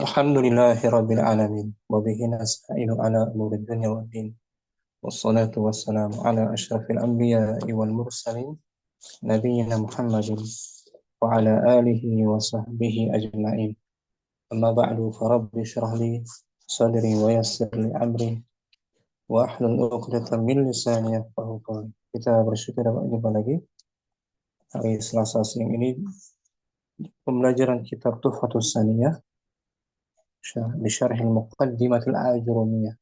Alhamdulillahi Rabbil Alamin. Wabihi nasta'inu ala umuri dunya wa din. Wassalatu wassalamu ala ashrafil anbiya'i wal mursalin. Nabiyyina Muhammadin wa ala alihi wa sahbihi ajma'in. Amma ba'du farabbi syrah li sadri wa yassir li amri wa ahlul uqdatan min lisani yafqahu qawli. Kita bersyukur dapat jumpa lagi hari Selasa siang ini pembelajaran kitab Tuhfatus Saniyah bi syarhil muqaddimatil ajrumiyah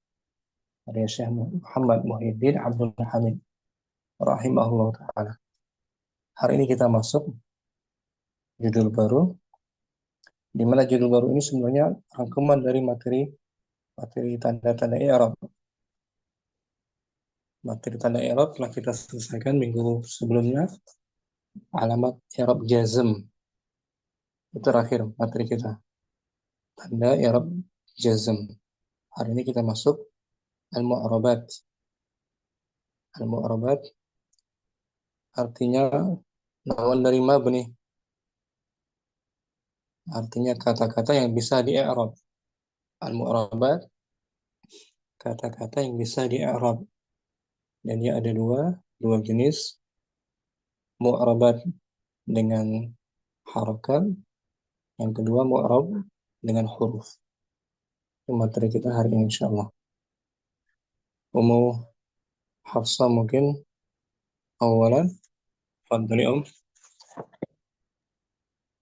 karya Syekh Muhammad Muhyiddin Abdul Hamid rahimahullah ta'ala. Hari ini kita masuk judul baru, di mana judul baru ini sebenarnya rangkuman dari materi tanda-tanda i'rab. Materi tanda i'rab telah kita selesaikan minggu sebelumnya. Alamat i'rab jazm itu terakhir materi kita, tanda i'rab jazm. Hari ini kita masuk al-mu'rabat. Al-mu'rabat artinya lawan dari mabni, artinya kata-kata yang bisa di-i'rab. Al-mu'rabat kata-kata yang bisa di-i'rab, dan dia ada dua jenis: mu'rabat dengan harakat, yang kedua mu'rab dengan huruf. Itu materi kita hari ini insyaallah. Ummu Hafsah mungkin awalan, fadhali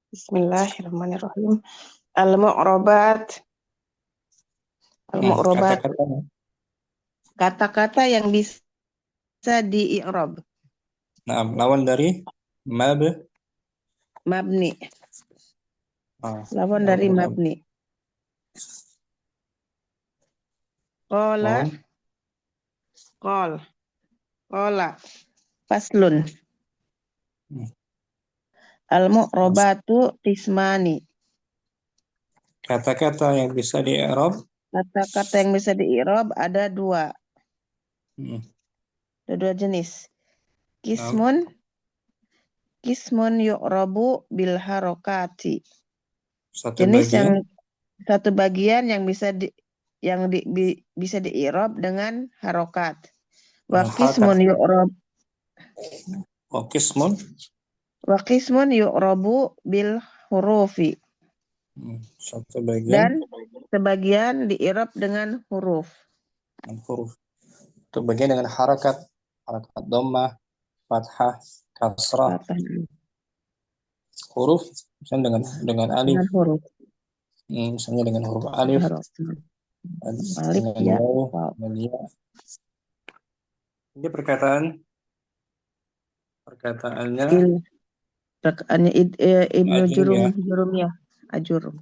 Bismillahirrahmanirrahim. Al-mu'rabat. Al-mu'rabat. Kata-kata. Kata-kata yang bisa di-i'rab. Nah, lawan dari Mabni. Lawan lawan dari dari mabni. Qala. Qala. Faslun. Al-mu'rabatu qismani. Kata-kata yang bisa di-i'rab. Kata-kata yang bisa di-i'rab ada dua. Ada dua jenis. Qismun yu'rabu bil harokati. Jenis yang satu bagian yang bisa bisa di-i'rab dengan harokat. Wa qismun yu'rabu bil hurufi. Satu bagian. Dan sebagian di-i'rab dengan huruf. Itu bagian dengan harakat dhammah, fathah, kasrah. Huruf misalnya dengan alif. Dengan huruf. Misalnya dengan huruf alif. Alif ya. Ini perkataannya Ibnu Jurumiyah Ajurum.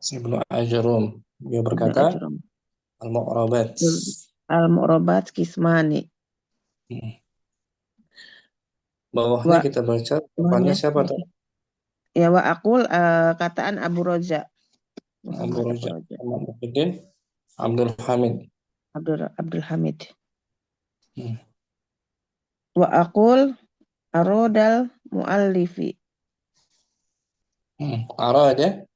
Ibnu Ajurum dia berkata al-mu'rabat qismani. Bawahnya kita baca depannya siapa tuh? Ya, wa aqul kataan Abu Roja. Abu Roja. Muhyiddin Abdul Hamid. Abdul Hamid. Wa aqul arodal muallifi. Arada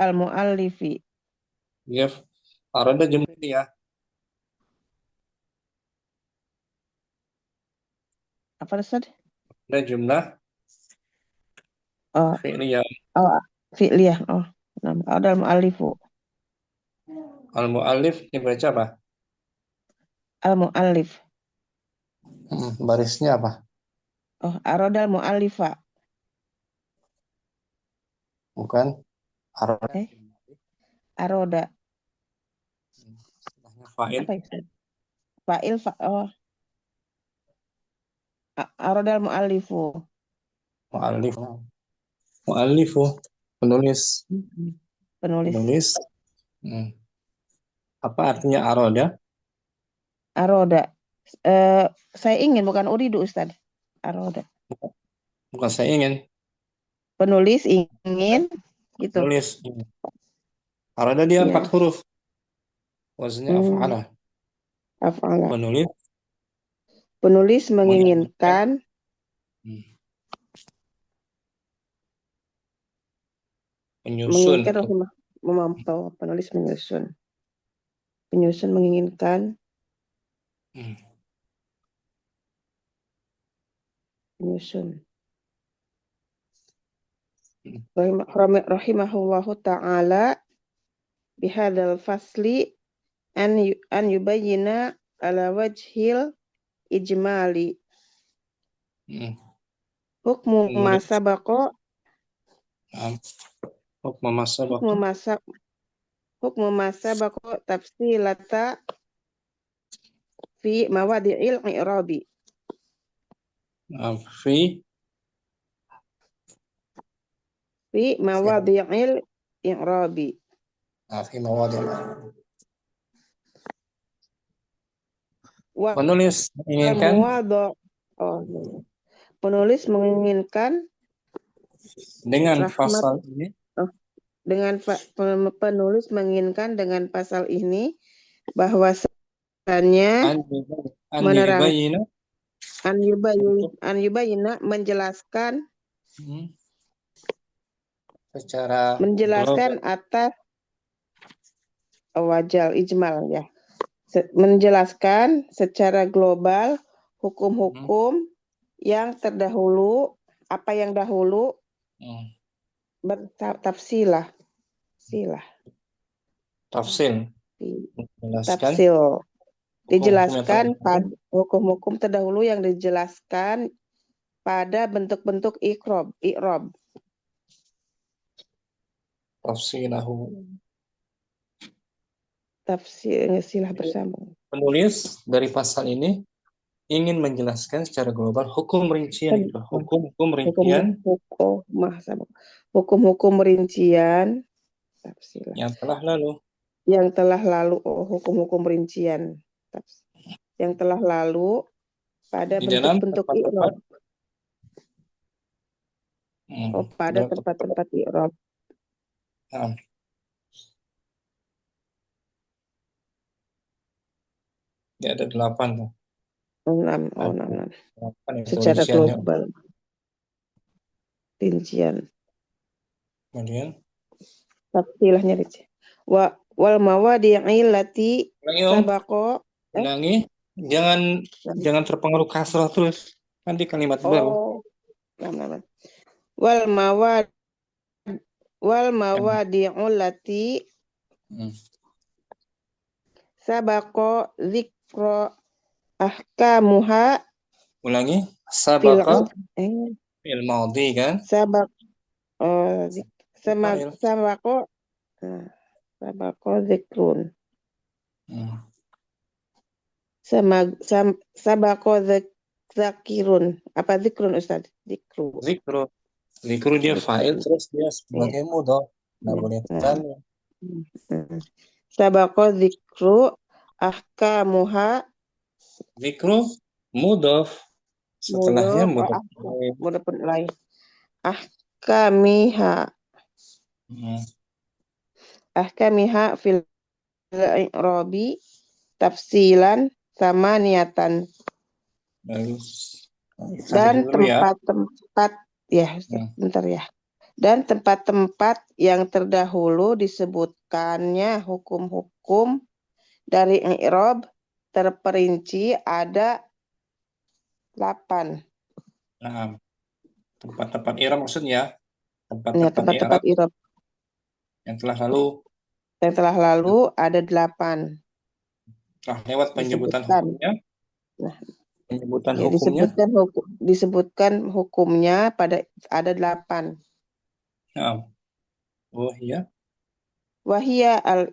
al-muallifi. Ya, arada jumlah ini ya. Apa Ustaz? Ada jumlah fi'liyah. Fi'liyah. Ada al-muallifu. Al-muallif dibaca apa? Al-muallif. Barisnya apa? Arodal muallifa. Bukan. Aroda. Fa'il. Fa'il. Arodal muallifu. Muallifu. Penulis. Apa artinya aroda? Aroda. Saya ingin, bukan uridu Ustaz. Aroda. Bukan saya ingin. Penulis ingin gitu. Penulis. Aroda dia 4 huruf. Wazannya af'ala. Penulis menginginkan. Menyusun menginginkan atau memantau, penulis menyusun. Penyusun menginginkan, menyusun. Rahimahullahu ta'ala bihadzal fasli an yubayyina ala wajhil ijmali hukmu ma penulis sabaqa hukma masa hukmu masa hukmu ma sabaqa tafsilata fi mawadi'il i'rabi fi fi mawadi'il i'rabi fi mawadil. wa Penulis menginginkan penulis menginginkan dengan rahmat pasal ini dengan penulis menginginkan dengan pasal ini bahwasannya menerang yubayyina an yubayyina menjelaskan secara global atas wajal ijmal ya. Menjelaskan secara global hukum-hukum yang terdahulu, apa yang dahulu bertafsilah. Tafsil menjelaskan Tafsil. Dijelaskan hukum-hukum pada hukum-hukum terdahulu yang dijelaskan pada bentuk-bentuk i'rab. tafsilahu. Tafsilah bersama. Penulis dari pasal ini ingin menjelaskan secara global hukum rincian itu, hukum rincian hukum-hukum rincian tafsilah yang telah lalu. Hukum-hukum rincian yang telah lalu pada Di dalam bentuk-bentuk tempat-tempat i'rab. Pada tempat-tempat i'rab. Ya, ada 8 tuh. 6. 8 Secara rinciannya. global. Rincian. Kemudian Tafsilahnya rincian. Wal mawadi'i lati sabaqo. Ulangi. Jangan terpengaruh kasrah terus. Nanti kalimat baru. Wal mawadi'u lati sabaqo zikra ahkamuha. Ulangi. Sabaka fil madhi kan? Sabaqo zikrun. Sabaqo zakirun. Apa zikrun Ustaz? Zikru dia fa'il terus dia sebagai mudhaf. Nggak boleh tanya. Sabaqo zikru ahkamuha. Zikru mudhaf. Setelahnya mudhaf lain. Ahkamiha fil i'rabi tafsilan sama niatan. Dan tempat-tempat bentar ya. Dan tempat-tempat yang terdahulu disebutkannya hukum-hukum dari i'rab terperinci ada 8. Nah, tempat-tempat i'rab maksudnya tempat-tempat i'rab yang telah lalu ada 8. Nah, lewat penyebutan hukumnya. Penyebutan hukumnya. Disebutkan hukumnya pada ada 8. Wahia al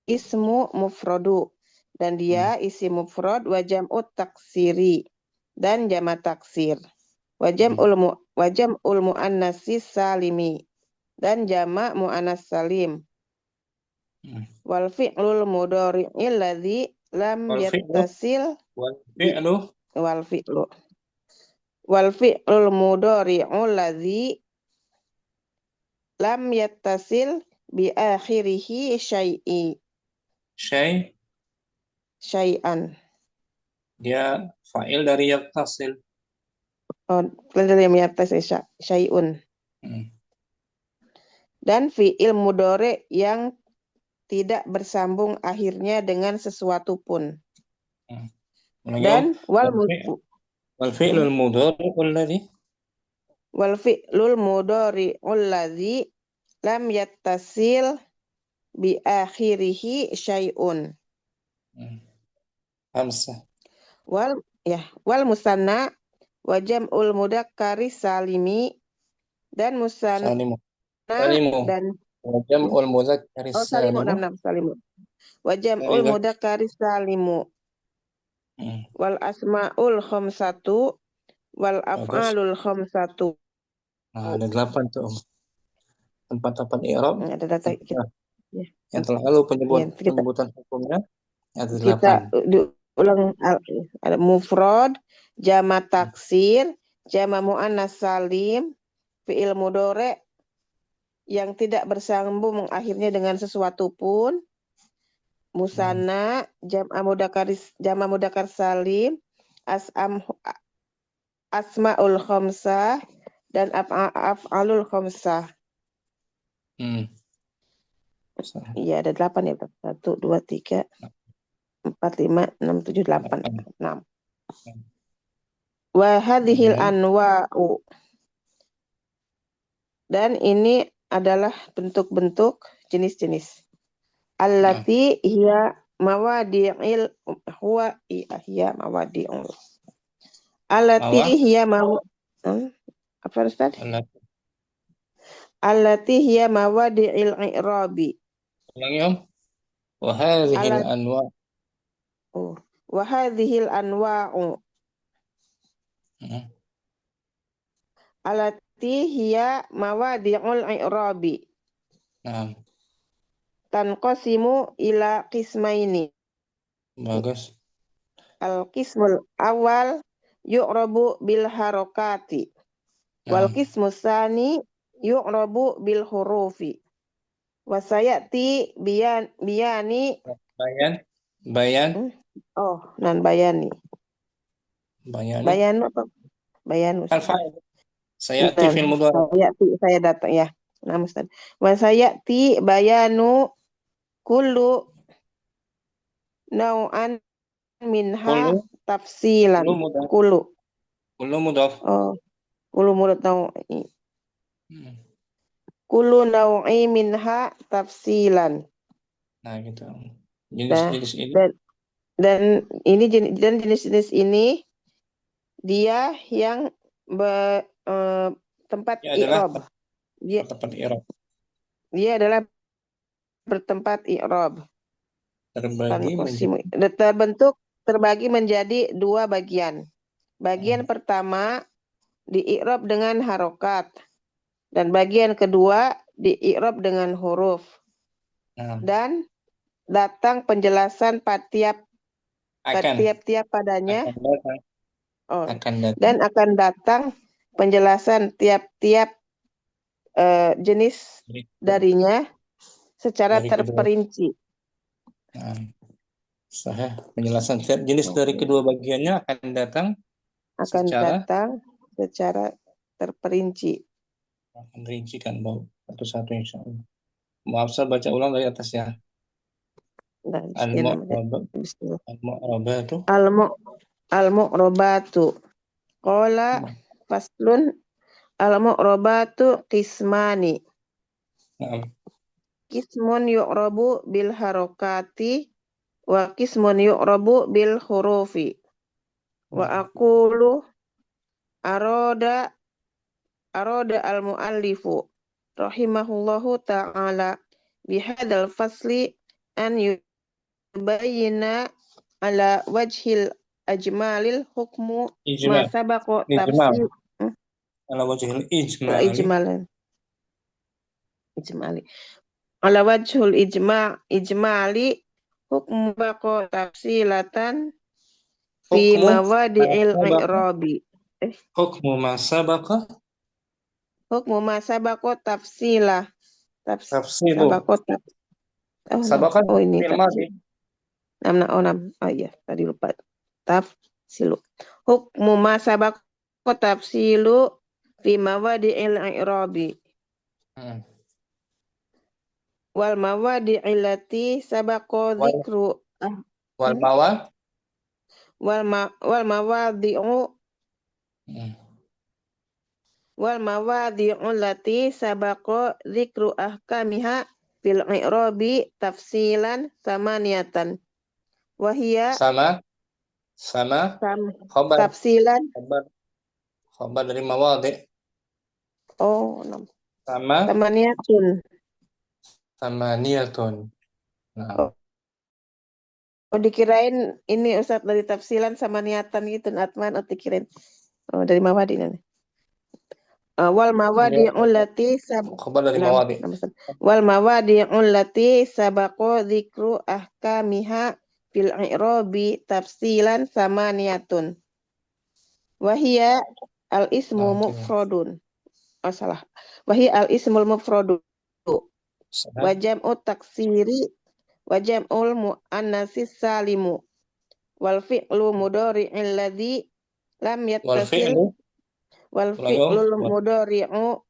ismu mufradu, dan dia isim mufrad wa jam'ut taksiri, dan jama' taksir. Wa jam'ul muannatsi salimi, dan jama' muannas salim. Wal fi'lul mudhari'il ladzi lam yattasil wal fi'lul mudhari'ul ladzi lam yattasil bi akhirihi syai'an. Dia fa'il dari yattasil. Dari yattasil syai'un. dan fi'il mudhari yang tidak bersambung akhirnya dengan sesuatu pun. Dan والفعل المضارع الذي wal fi'lul mudhari'ul ladzi lam yattasil bi akhirihi syai'un. خمسة Wal musanna wa jam'ul mudzakkari salimi dan musanna salimu dan jam'ul mudzakkari salimu salimu salimu wa jam'ul mudzakkari salimu wal asmaul khamsatu wal af'alul khamsatu. Ada 8 tuh tempat-tempat i'rab Ada data yang terlalu penyebutan hukumnya ada 8. Kita ulang, ada mufrad, jamak taksir, jamak muannas salim, fi'il mudhari yang tidak bersambung akhirnya dengan sesuatu pun, musanna, jamak mudzakkar salim, asmaul khamsah dan af'alul khamsah. Iya, ada 8 ya. 1, 2, 3, 4, 5, 6, 7, 8. 6. Wa hadhil anwa'u. Dan ini adalah bentuk-bentuk jenis-jenis. Allati hiya mawadi'il huwa hiya mawadi'ul. Allati hiya apa Ustaz? Allati hiya mawadi'il i'rabi. Wa hadhil anwa'. Wa hadhil anwa'u. Allati hiya mawadi'ul i'rabi. Tanqasimu ila qismaini. Bagus. Al-qismul awal yu'rabu bil harokati. Wal qismus tsani yu'rabu bil hurufi. Wa sayati biyani bayan. Nan bayani. Bayanu apa? Bayanu. Sayati fil mudhari. Saya datang ya. Nah, Ustaz. Wa sayati bayanu kullu nau'an minha tafsilan. Kullu mudhaf. Kullu mudhaf nau'i. Kullu nau'i minha tafsilan. Nah, gitu. Jenis-jenis ini. Dan jenis-jenis ini dia yang tempat i'rab. Dia adalah bertempat i'rab. Terbagi menjadi 2 bagian. Bagian pertama di-i'rab dengan harokat dan bagian kedua di-i'rab dengan huruf. Dan datang penjelasan tiap-tiap padanya. Dan akan datang penjelasan tiap-tiap jenis darinya secara terperinci. Penjelasan tiap jenis dari kedua bagiannya akan datang secara terperinci. Akan rincikan satu-satu insyaallah. Maaf, saya baca ulang dari atas ya. Al-mu'rabatu. Qala faslun al-mu'rabatu qismani. Qismun yu'rabu bil harokati wa qismun yu'rabu bil hurufi. Wa aqulu arada al-muallifu rahimahullahu ta'ala bihadzal fasli an yubayyina ala wajhil ajmalil hukmu ma sabaqa tafsir ala wajhil ijmali ala wajhul ijmali hukmu baqa tafsilatan fi mawadi'il i'rabi. Hukmu ma sabaqa tafsila. Tafsilu. Ini tafsir. Iya, tadi lupa. Tafsilu. Hukmu ma sabaqa tafsilu fi mawadi'il i'rabi. wal mawadi'il lati sabaqa dzikru Wal mawa. wal mawadi'u wal mawadi'u lati sabaqa dzikru ahkamiha fil i'rabi tafsilan samaniyatan wa hiya sama khabar tafsilan khabar dari mawadi. Sama samaniyatun. Samaniyatun. Nah. Oh, dikirain ini Ustadz dari tafsilan sama niatan gitu, Atman, oh dikirain. Oh, dari mawadi nih. Wal mawadi'ul lati khabar dari mawadi. wal mawadi'ul lati sabaqo dzikru ahkamiha fil i'rabi tafsilan samaniyatun. Wa hiya al ismu mufradun. Oh, salah. Wa hiya al ismul mufradu. Wa jam'u taksiri wa jam'ul muannatsis salimu. Wal fi'lu mudhari'il ladzi lam yattasil wal fi'lul mudhari'u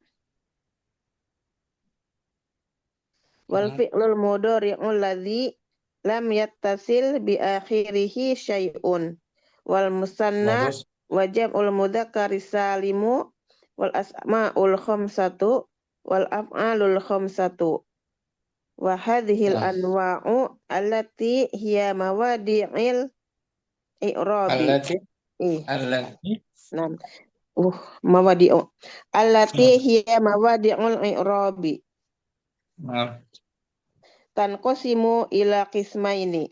wal fi'lul mudhari'u ladzi lam yattasil bi akhirihi syai'un wal musanna wa jam'ul mudzakkari salimu wal asma'ul khamsatu wal af'alul khamsatu wa hadhil anwa'u allati hiya mawadi'il i'rabi mawadi'u allati hiya mawadi'ul i'rabi tanqasimu ila qismaini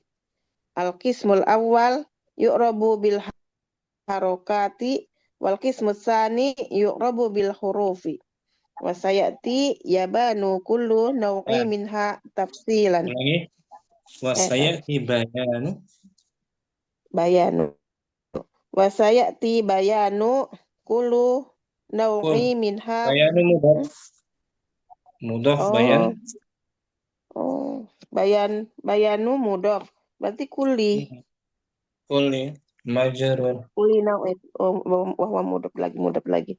al-qismul awwal yu'rabu bil harokati wal qismus tsani yu'rabu bil hurufi wa sayati yabanu kullu naw'i minha tafsilan wa sayati bayanu wa sayati bayanu kullu naw'i minha bayanu mudhaf bayan. Bayanu mudhaf. Berarti kuli majrur. Kuli naw'id. Wah mudhaf lagi.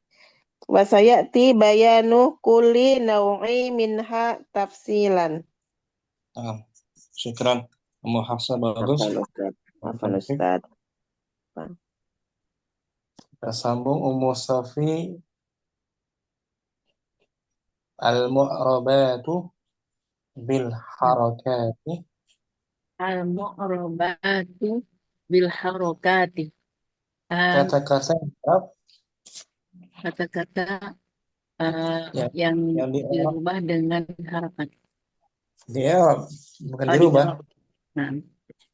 Wa sayati bayanu kuli naw'i minha tafsilan. Syukran. Ummu Hafsah bagus. Afwan Ustaz. Kita sambung Ummu Safi. Al-mu'rabatu bil harakati. Al-mu'rabatu bil harakati. Kata-kata yang dirubah dengan harakat. Bukan dirubah. Nah,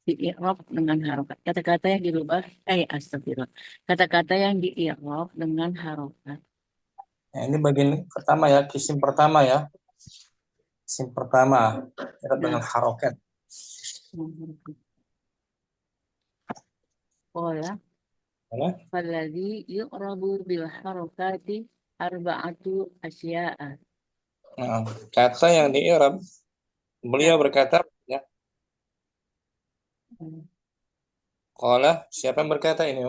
di-i'rab dengan harakat. Kata-kata yang dirubah, astagfirullah. Kata-kata yang di-i'rab dengan harakat. Nah, ini bagian pertama ya, kisim pertama ya. Kisim pertama, i'rab dengan harakat. Qala falladzi yu'rabu bil harakati arba'atu asya'a. Nah, kata yang di-i'rab, beliau berkata ya. Qala, siapa yang berkata ini,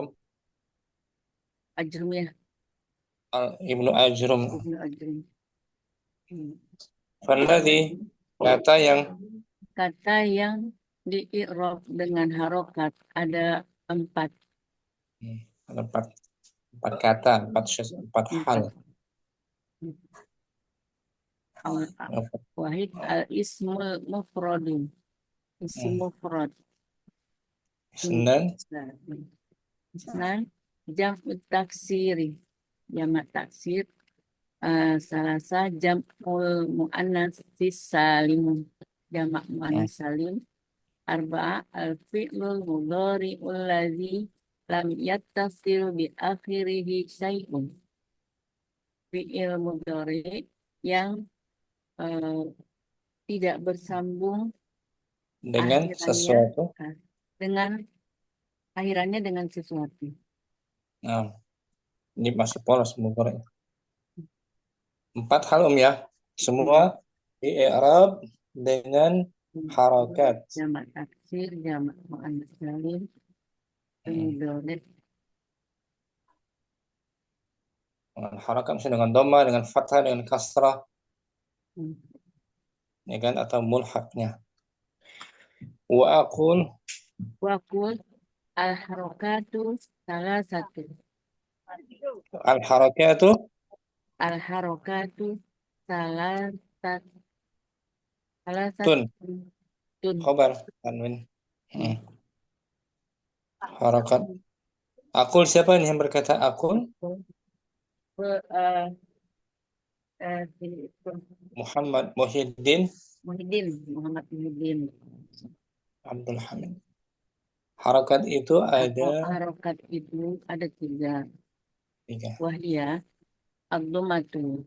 Ajrum ya. Ibnu Ajrum. Ibnu Ajrum. Falladzi, kata yang di-i'rab dengan harokat ada 4. Ada 4 kata, 4 hal. Wahid al-ismul mufradun. Ism mufrad. Isnan jam'u taksiri. Jamak taksir. Salasa jam'ul mu'annas salim. Jamak mu'annas salim. Arba'a al-fi'lul mudhari'ul ladzi lam yattasil bi akhirihi syai'un. Fi'il mudhari' yang tidak bersambung dengan sesuatu. Dengan akhirannya dengan sesuatu. Nah, ini masih polos mudhari'. 4 hal ya. Semua di-i'rab dengan harakat. Jamak taksir, jamak muannas salim, mudhari'. Harakat misalnya dengan dhamma, dengan fathah, dengan kasrah. ya kan, atau mulhaqnya. Wa aqul Wakul al-harokatu salah satu. al-harakatu Al-harokatu salah satu. Salah satu. tun, Tun. khobar tanwin. Harakat. Akul, siapa nih yang berkata akul? Be- eh, si Muhammad Muhyiddin Muhyiddin, Muhammad Muhyiddin. Abdul Hamid. Harakat itu ada Harokat itu ada tiga. 3. Wahia, ad-dhammatu,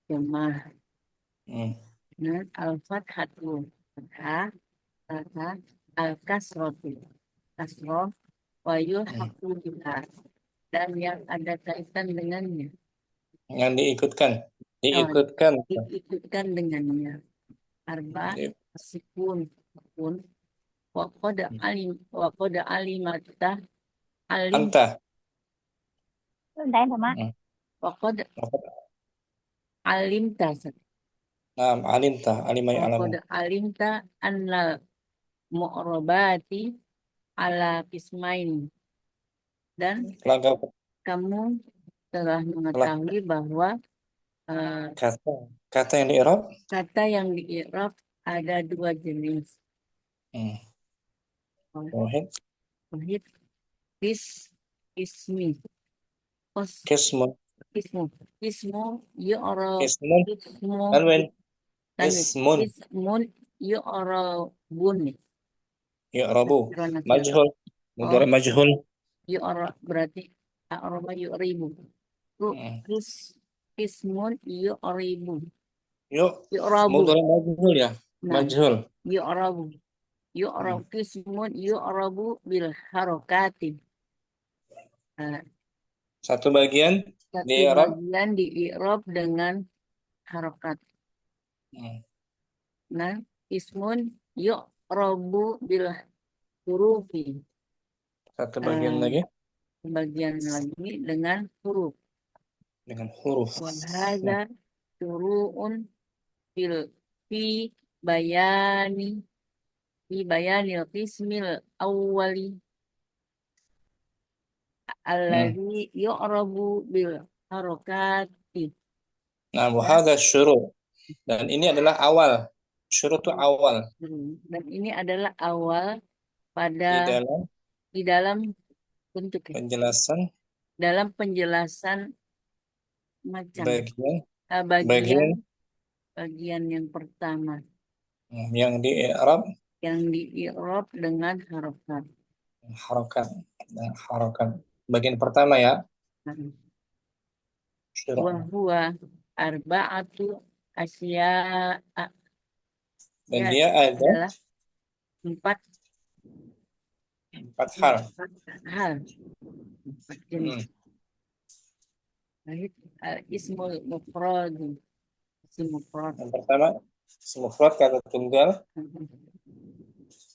jamaah. Hmm. Nah, al-fathatu, fathah, fathah, al-kasratu, kasroh, wa yulhaqu biha, dan yang ada kaitan dengannya. Yang diikutkan, Oh, diikutkan. diikutkan dengannya. Arba, sikun, pun, waqad alimata, alim, Anta. Udah sama. Hmm. waqad alimta, Naam, alimta, alimay alamu. waqad alimta annal mu'rabati ala kismain, dan Langkah kamu telah mengetahui bahwa kata, kata yang di i'rab. kata yang di i'rab ada dua jenis. Hmm. Wahid, Wahid, ismi, kismun, ismu yu'rab, kismun, ismu tanwin, tanwin, ismun, ismun yu'rabun, i'rabu, Kirana siapa? majhul, mudhari majhul. Yu'rab berarti a'raba yu'ribu. Hmm. Ismun yu'ribu, Yuk, yu'rabu. mudhari majhul ya, Nah, majhul. yu'rabu. Yu'rab ismun yu'rabu bil harokati. Nah, Satu bagian di satu i'rab. bagian di i'rab dengan harokat. Hmm. Nah, ismun yu'rabu bil hurufi. Satu bagian lagi Bagian lagi dengan huruf. dengan huruf. Wa hadza syuru'un fil fi bayani bayanil qismil awwali alladzi yu'rabu bil harokati. Nah, wahada syuru. Dan ini adalah awal. Syuru itu awal Dan ini adalah awal pada di di dalam bentuk ya, penjelasan dalam penjelasan macam bagian bagian bagian yang pertama yang di i'rab yang di i'rab dengan harokat. harokat. Nah, harokat. Bagian pertama ya, syuru. Wa huwa arba'atu asya, Dan ya, dia ada adalah empat hal. hal, empat jenis. Baik, ismul mufrad, isim mufrad. Yang pertama, mufrad kata tunggal.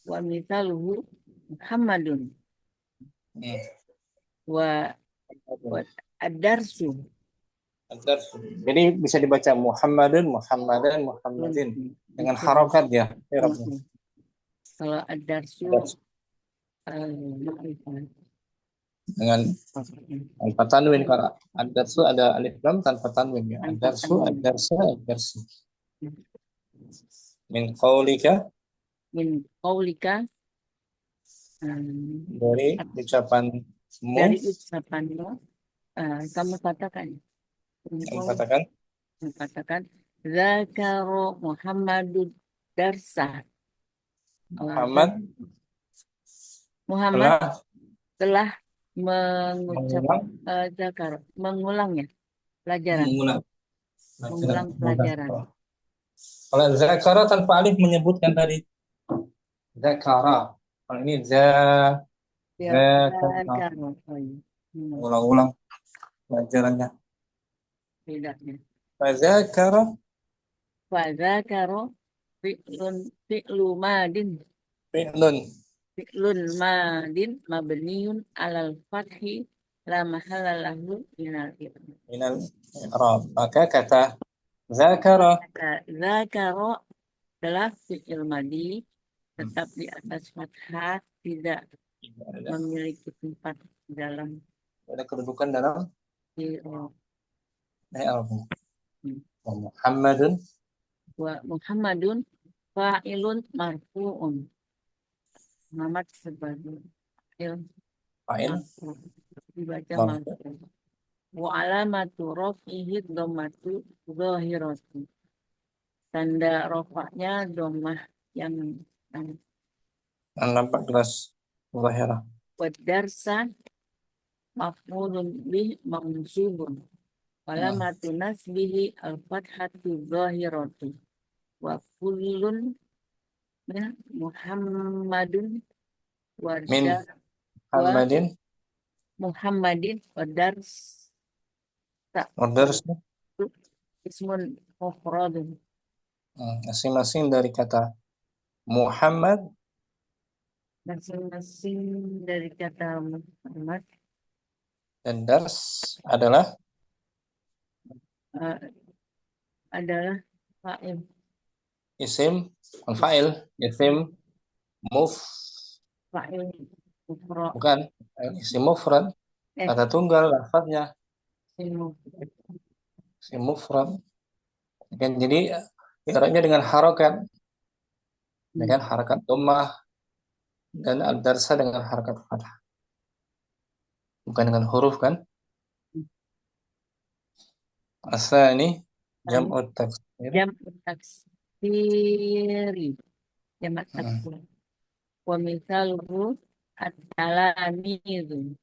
Wa mithaluhu Muhammadun wa ad-darsu. Jadi bisa dibaca Muhammadun, Muhammadin dengan harokat ya. Kalau ad-darsu dengan tanpa tanwin. Kalau ad-darsu ada alif lam tanpa tanwin ya. Ad-darsu, ad-darsu, ad-darsu. Min qaulika, dari ucapanmu, dari ucapanmu, kamu katakan Zakaro Muhammadud darsa. Muhammad telah mengucapkan mengulangnya pelajaran. Mengulang pelajaran. Kalau zakara tanpa alif menyebutkan tadi zakara. Kalau ini zakara. Ulang-ulang pelajarannya. Bedanya. Fazakara fi'lu madin. Fi'lun madin mabniun alal fathi la mahalla lahu minal i'rab. Maka kata zakara adalah fi'il madi tetap di atas fathah, tidak Ada, memiliki tempat dalam ada kedudukan dalam i'rab. i'rab. Hmm. Wa Muhammadun Wa Muhammadun fa'ilun marfu'un. Muhammad sebagai fa'il fa'il marfu, dibaca marfu. marfu. Wa alamatu raf'ihi dhammatu zahiratu. Tanda rafa'nya dhammah yang Yang nampak jelas zahirah. wa darsa maf'ulun bih mansubun. Alamatu nasbihi al-fathatu zahiratu. Wa kullun min Muhammadun wa Min wa Muhammadin Muhammadin wa dars orders ismun mufradun. masing-masing dari kata Muhammad Masing-masing dari kata Muhammad dan dars adalah uh, adalah fa'il. isim fa'il, isim muf Fa'il mufrad. bukan isim mufrad, kata tunggal lafadznya isim mufrad. Kan jadi i'rabnya dengan harokat, dengan harakat dhammah dan ad-darsa dengan harakat fathah. Bukan dengan huruf kan? Asani jam'ut taksir. Jam'ut taksiri. Jamak taksir. Wa mithaluhu at-talamizu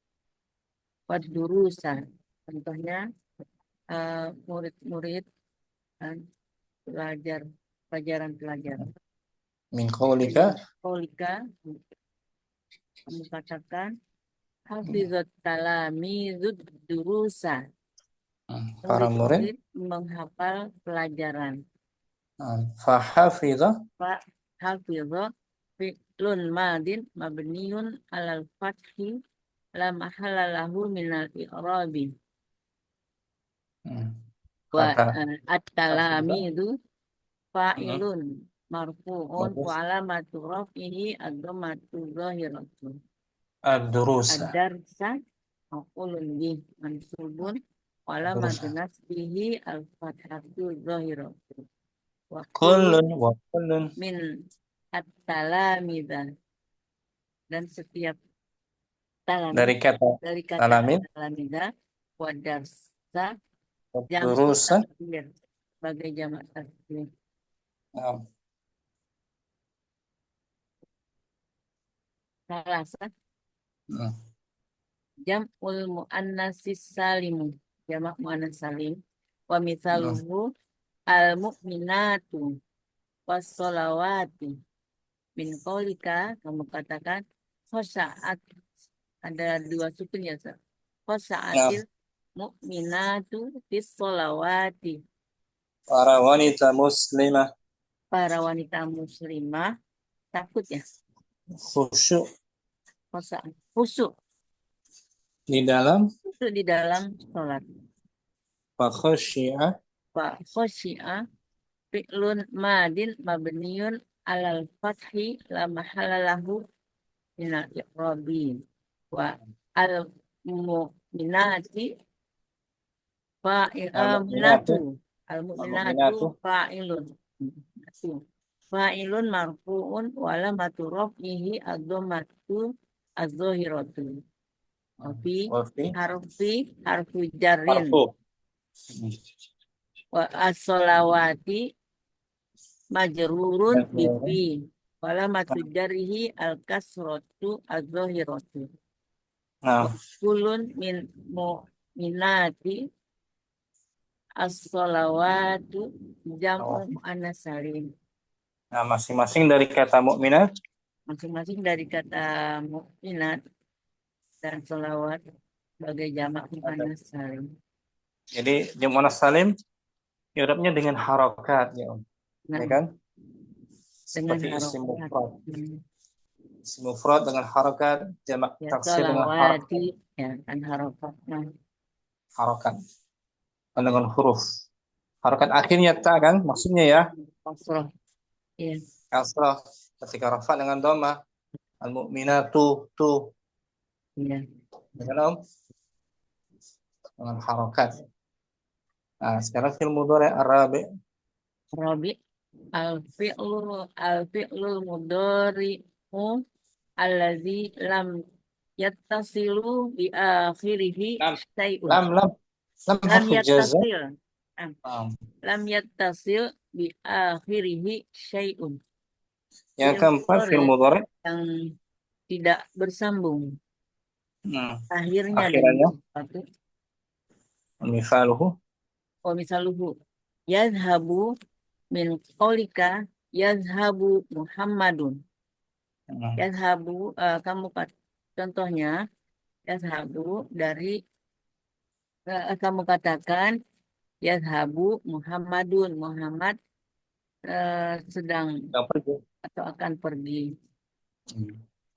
wa durusa. Contohnya murid-murid belajar pelajaran-pelajaran. Min qaulika Qaulika kamu katakan hafizat talamizud durusa. para murid menghafal pelajaran. fa hafiza Fa hafizha fi'lun madin mabniun alal fathi la mahalla lahu minal i'rabi. Wa at-talamidu fa'ilun marfu'un wa alamatu raf'ihi ad-dhammatu zahiratu. ad-durusa Ad-darsa maf'ulun bih mansubun wa alamatu nasbihi al-fathatu zahiratu. Wa kullun min at-talamida, dan setiap dari kata dari kata talamin talamida wa darsa jamak durusa taksir sebagai jamak taksir. Salasa jam'ul muannatsis salimu, jamak muannas salim. Wa mithaluhu al-mu'minatu was-sholawati. Min qaulika kamu katakan khosa'at, ada dua sukun ya, khosa'atil mu'minatu bis-sholawati. para wanita muslimah Para wanita muslimah takut ya, khusyuk khosa'at khusyuk di dalam di dalam sholat. fa khasyi'a Fa khosyi'a fi'lun madin mabniun alal fathi la mahalla lahu minal i'rabi. Wa al mu'minati fa'ilatu al-mu'minatu fa'ilun fa'ilun marfu'un wa alamatu raf'ihi ad-dhammatu az-zahiratu. Harfu jarrin wa as-sholawati majrurun bifi wa alamatu jarrihi al-kasratu az-zahiratu. Kulun min mu'minati as-sholawatu jam'u muannas salim. Nah, masing-masing dari kata mukminat, Masing-masing dari kata mukminat dan sholawat sebagai jamak muannas salim. Jadi jamak muannas salim i'rabnya dengan harokat ya Om. Ya kan? Seperti isim mufrad. Isim mufrad dengan harokat, jamak taksir dengan harokat. Ya, kan harokatnya. Harokat. Dengan huruf. Harokat akhirnya ta kan maksudnya ya. Kasroh. Iya, Kasrah. Ketika rafa dengan dhamma. Al-mu'minatu tu iya. dengan harokat. Nah, sekarang fil mudhari arabi. Rabi al-fi'lu mudhari'u allazi lam yattasilu bi akhirihi Lam, syai'un. lam, lam, lam Lam harfu jaza. yattasil. Ah, Nah, lam yattasil bi akhirihi syai'un. yang Fi'il keempat fil mudhari' mudhari. yang tidak bersambung akhirnya dengan Akhirannya sesuatu. misaluhu. Oh, misaluhu yazhabu min qaulika yazhabu Muhammadun. Yazhabu contohnya yazhabu dari kamu katakan yazhabu Muhammadun. Muhammad sedang Yang pergi. atau akan pergi.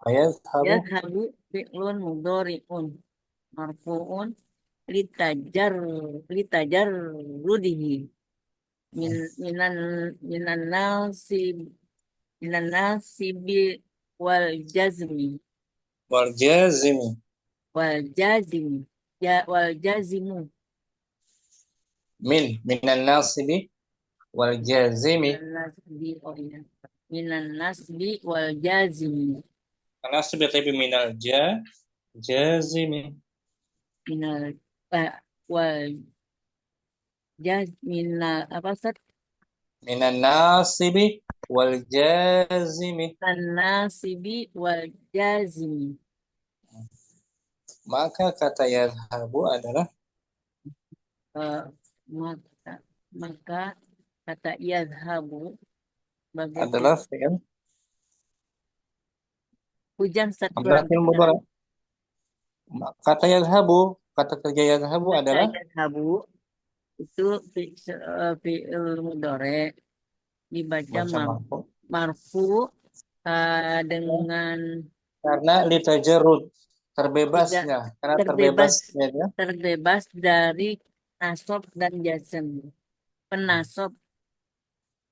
Ayazhabu Yazhabu fi'lun mudhari'un marfu'un litajar litajar rudihi min minan minan nasib minan nasibi wal jazmi wal jazimi. wal jazimi ya wal jazimu Minan nasibi wal jazimi. minan nasbi oh iya minan nasbi wal jazimi Nasibi tapi minal jazimi. minal wal jaz minal apa Ustaz? Minan nasibi wal jazimi. Minan nasibi wal jazimi Maka kata yazhabu adalah Eh, maka maka kata yazhabu sebagai adalah fi'il hujan saat adalah kurang fi'il kedengaran. mudhari. Kata yazhabu, kata kerja yazhabu Kata adalah yazhabu itu fi'il mudhari dibaca baca marfu. marfu dengan Karena litajarrud tidak terbebasnya, karena terbebas terbebasnya dia. terbebas dari nasab dan jazm, penasab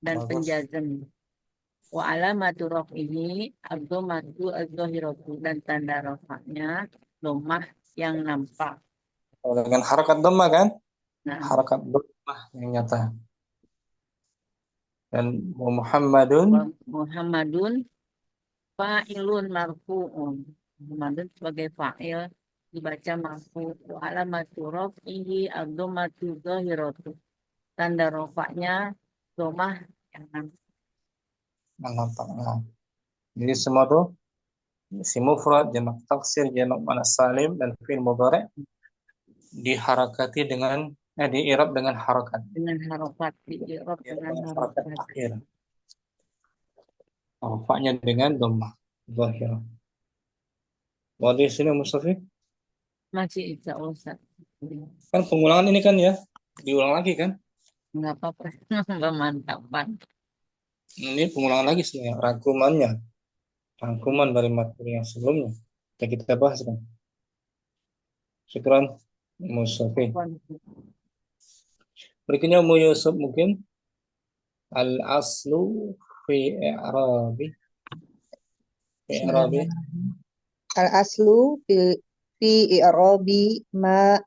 dan Bagus. penjazm. Wa alamatu raf'ihi ad-dhammatu adz-dhahiratu dan tanda rafa'nya dhammah yang nampak. Dengan harakat dhamma kan? Nah, Harakat dhammah yang nyata. Dan Muhammadun wa Muhammadun fa'ilun marfu'un. Muhammadun sebagai fa'il dibaca marfu. Wa alamatu raf'ihi ad-dhammatu adz-dhahiratu. Tanda rafa'nya dhammah yang nampak. nampak. Nah, jadi semua tuh si mufrad, jamak taksir, jamak muannas salim dan fi'il mudhari diharakati dengan diirab dengan harakat. Dengan harokat di i'rab dengan Dengan harakat harokat. akhir. Rafa'nya dengan dhammah zahir. Wadi sini Mustafi. Masih insya Allah Ustaz. Kan pengulangan ini kan ya, diulang lagi kan? Nggak apa-apa. Pemantapan. Ini pengulangan lagi sebenarnya, rangkumannya. Rangkuman dari materi yang sebelumnya. Kita bahas kan. Syukran Mustafi. Berikutnya Mu Yusuf mungkin al-aslu fi i'rabi. Fi i'rabi. Al-aslu fi i'rabi ma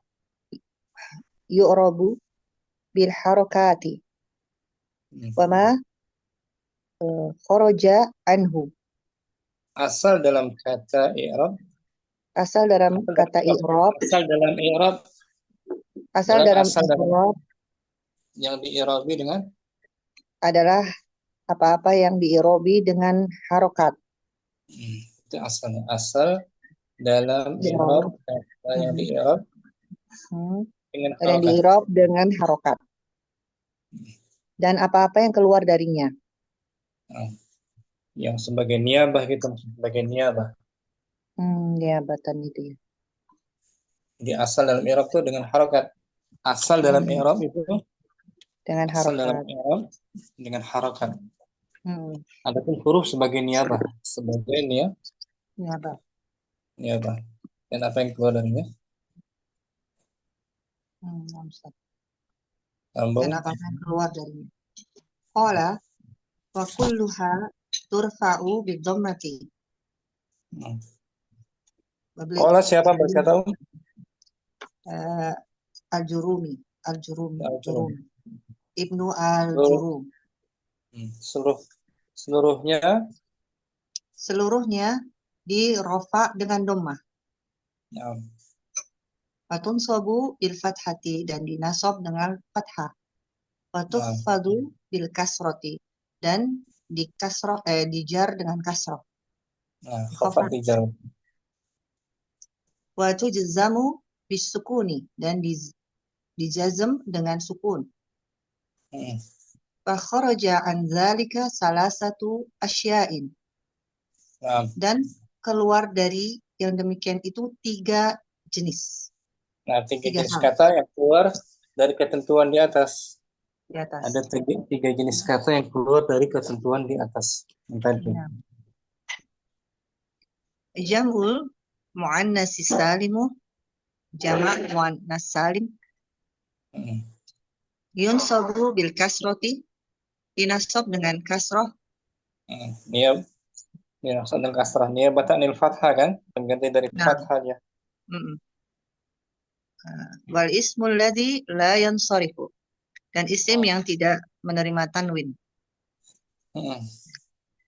yu'rabu bil harakati wa ma kharaja anhu. Asal dalam kata i'rab. Asal dalam kata i'rab, Asal dalam i'rab asal dalam asal dalam i'rab yang di'irabi dengan adalah apa-apa yang di'irobi dengan harokat. itu asalnya. Asal dalam i'rab kata yang di'irab dengan Dan yang harokat. di'irob dengan harokat. Dan apa-apa yang keluar darinya. Yang sebagai niyabah gitu, sebagai niyabah. Niyabatan itu ya. Jadi asal dalam i'rab itu dengan harokat. Asal dalam i'rab itu Dengan asal dalam harokat. i'rab dengan harokat. Adapun huruf sebagai niyabah, sebagai Niyabah. niyabah. Dan apa yang keluar darinya? Dan Sambung. apa yang keluar darinya. Qala Wa kulluha turfa'u bidhammati. Hmm. Babli Qala siapa berkata? Al-Jurumi, Al-Jurum. Jurumi. Ibnu Seluruh, Al-Jurum. seluruhnya Seluruhnya di rofa dengan dhammah. nah, Watun sobu bil fathati dan dinasab dengan fathah. Watukhfadu bil kasroti dan di kasroh dijar dengan kasroh. khafat dijar. Watujzamu bis sukuni dan dijazm dengan sukun. Hmm. Fakharaja an dzalika salasatu asya'in. Nah, Dan keluar dari yang demikian itu 3 jenis. tiga 3 jenis hal kata yang keluar dari ketentuan di atas. di atas. Ada tiga jenis kata yang keluar dari ketentuan di atas. Yang tadi. Nah. Jam'ul muannats salimu, jamak muannats salim, Hmm. yunsabu bil kasroti, dinasab dengan kasroh. Niab dengan kasrah. Niabatan anil fathah kan? Pengganti dari Nah. fathahnya. Wal ismul ladzi la yansarifu, dan isim yang tidak menerima tanwin.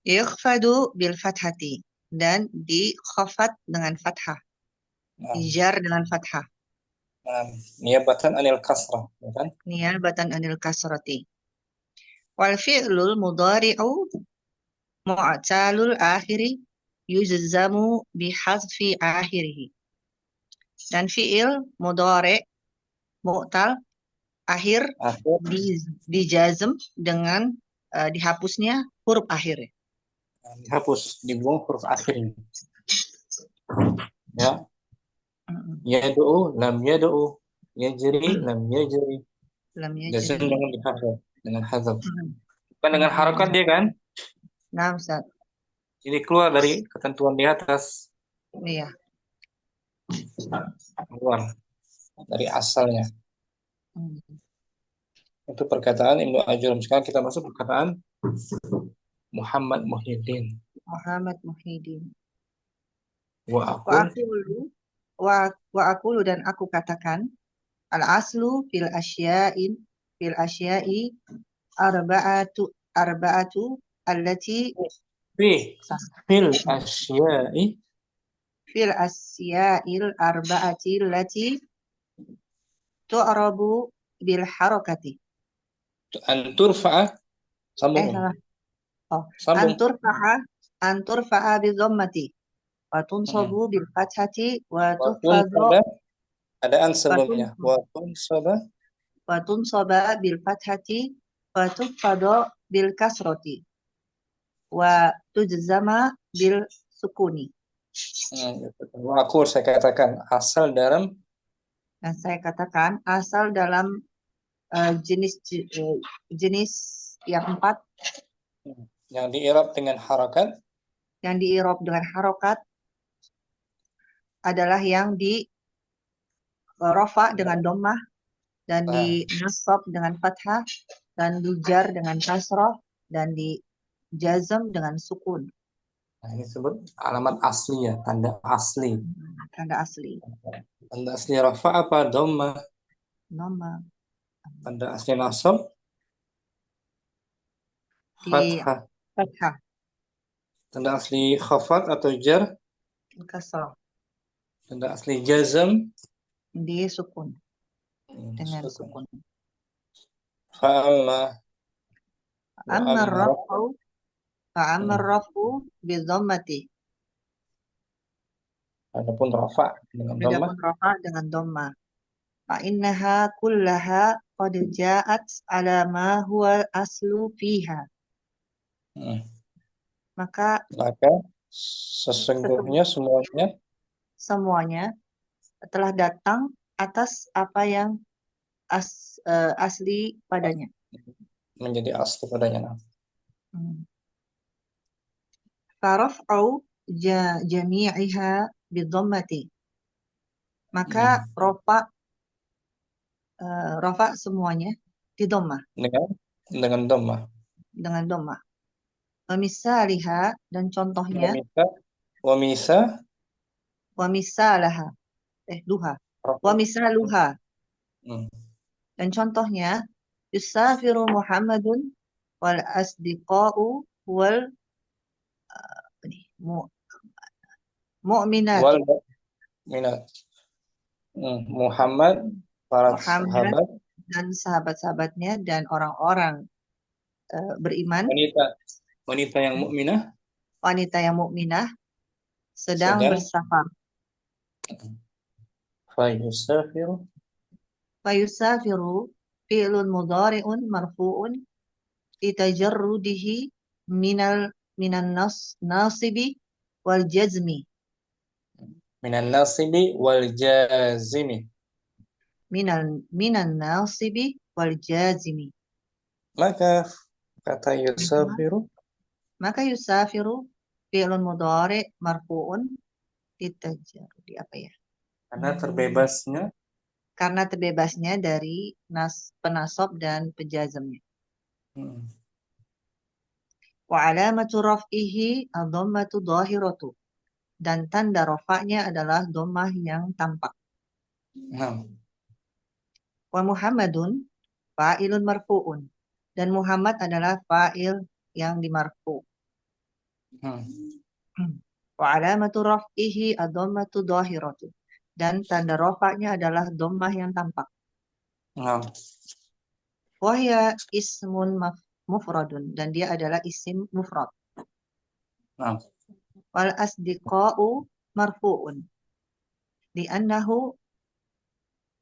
Yukhfadu bil fathati, dan di khafat dengan fathah. Dijar dengan fathah. Niabatan anil kasrah, ya kan? Niyabatan anil kasrati. Wal fi'lul mudhari'u mu'talul akhiri yujzamu bihadfi akhirihi. Dan fi'il mudhari' mu'tal akhir dijazm dengan dihapusnya huruf akhir. Dihapus, dibuang huruf akhirnya. Ya. Yad'u, lam yad'u. Yajri, lam yajri. Lam Jazm yajri. dengan hazaf. Bukan dengan harokat dia kan? Nah, Ustaz. Jadi keluar dari ketentuan di atas. Iya. Keluar dari asalnya. Itu perkataan Ibnu Al-Jurum. Sekarang kita masuk perkataan Muhammad Muhyiddin. Muhammad Muhyiddin. Wa aqulu dan aku katakan al-aslu fil asya'i arba'atu allati fil asya'il arba'ati allati tu'rabu bil harakati. Anturfa'a sambung. Anturfa'a bi dhammati wa tunsabu bil fathati wa tukhfadu. Ada an sebelumnya. Wa tunsaba bil fathati wa tukhfadu bil kasrati wa tujzama bil sukuni. Saya katakan asal dalam jenis yang 4 yang diirab dengan harakat. Yang diirab dengan harokat adalah yang di rofa dengan dhammah dan di nasab dengan fathah dan dijar dengan kasrah dan di jazm dengan sukun. Nah, ini disebut alamat asli ya, tanda asli. Tanda asli. Tanda asli rafa apa? Dhammah. Tanda asli nasab fathah. Tanda asli khafat atau jar kasrah. Tanda asli jazm di sukun. Dengan sukun. Fa'amma rafu bi dhammati. Adapun rafa dengan dhammah. Fa innaha kullaha qad ja'at ala ma huwa aslu fiha. Maka sesungguhnya semuanya telah datang atas apa yang asli padanya. Menjadi asli padanya. Faraf'u jami'iha bidhammati. Maka rofa semuanya di dhammah. Dengan dhammah. Dengan dhammah. Wa misaliha dan contohnya Wamisa, wa misalaha duha. Wa misaluha Hmm. dan contohnya yusafiru Muhammadun wal asdiqa'u wal mu'minat. Wal minat. Muhammad, para Muhammad sahabat, dan sahabat-sahabatnya dan orang-orang beriman, wanita yang mukminah, wanita yang mukminah sedang sedang bersafar. fayusafiru, Fayusafiru fi'lun mudhari'un marfu'un litajarrudihi minan nasibi wal jazmi. minan nasibi wal jazimi. Minan nasibi wal jazimi. Maka kata yusafiru, Maka yusafiru fi'lun mudhari' marfu'un litajarrudi apa ya? Karena terbebasnya dari penasab dan penjazmnya. Wa alamatu raf'ihi ad-dhammatu dhahiratu. Dan tanda rafa'nya adalah dhammah yang tampak. Wa Muhammadun fa'ilun marfu'un. Dan Muhammad adalah fa'il yang dimarfu. Wa alamatu raf'ihi ad-dhammatu dhahiratu. Dan tanda rafa'nya adalah dhammah yang tampak. Wahya ismun mufradun. Dan dia adalah isim mufrad. Wal asdiqa'u marfu'un. Li'annahu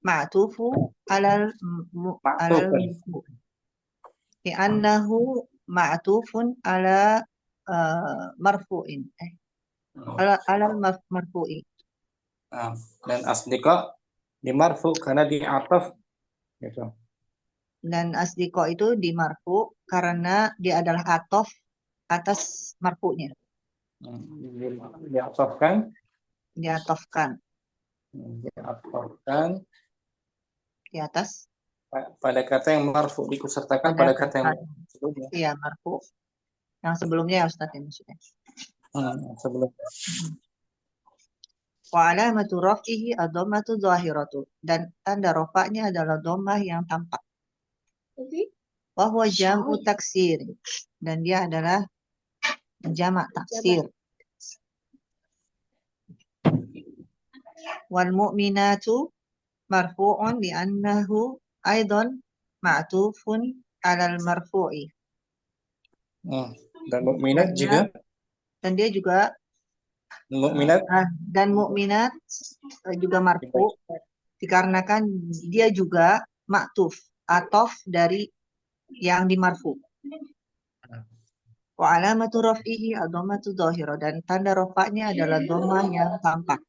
ma'tufu alal marfu'. Li'annahu ma'tufun ala marfu'in. Alal marfu'i. Dan asdiqa dimarfu karena di'ataf gitu. Dan asdiqa itu dimarfu karena dia adalah atof atas marfu'nya. Diatofkan Diatofkan di atas pada kata yang marfu, dikusertakan pada kata yang sebelumnya. Iya, marfu. Yang sebelumnya ya Ustaz ya maksudnya. Sebelumnya. Wa alamatu raf'ihi ad-dhammatu dhahiratu. Dan tanda rafa'nya adalah dhammah yang tampak. Wa huwa jam'u taksir. Dan dia adalah jamak taksir. Wal mu'minatu marfu'un li'annahu aidan ma'tufun 'alal marfu'i. Dan mukminat juga. Dan dia juga Mukminat dan mukminat juga marfu dikarenakan dia juga ma'tuf, atof dari yang dimarfu. Wa alamatu raf'ihi ad-dhammatu dhahirah. Dan tanda rafa'nya adalah dhammah yang tampak.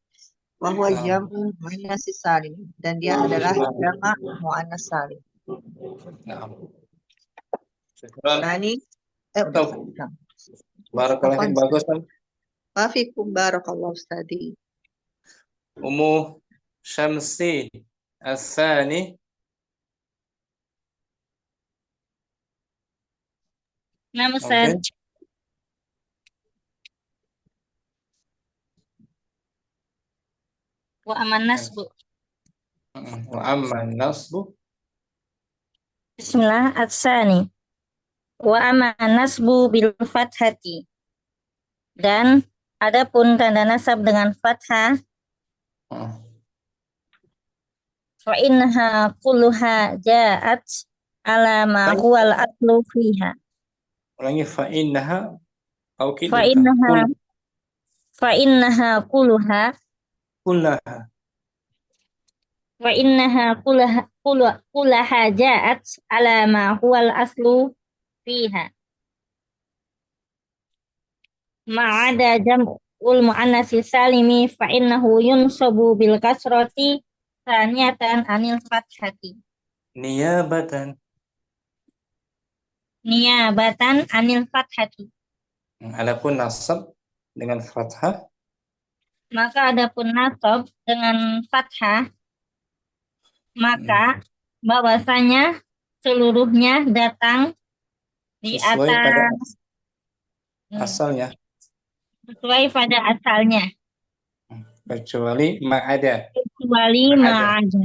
Wa huwa jam'u muannas salim. Dan dia adalah jamak muannas salim. Nah ini barakallahu fiik, bagus kan? Wafikum barakallahu ustadi. Ummu Syamsi As-Sani. Nama Ustaz. Wa aman nasbu. Wa amman nasbu. Bismillah As-Sani. Wa aman nasbu bil fathati. Dan adapun tanda nasab dengan fathah, fa innaha kulluha ja'at ala ma huwa al-aslu fiha. Ulangi, fa innaha au Fa innaha kulluha wa innaha kullaha ja'at ala ma huwa al-aslu fiha. Ma'ada jam'ul mu'annatsi salimi fa innahu yunsabu bil kasrati thaniyatan anil fathati. Niyabatan Anil fathati. Adapun nasab dengan fathah, Maka adapun nasab dengan fathah, maka bahwasanya seluruhnya datang di sesuai atas asalnya. Sesuai pada asalnya. Kecuali ma'ada. Kecuali Ma'ada. ma'ada.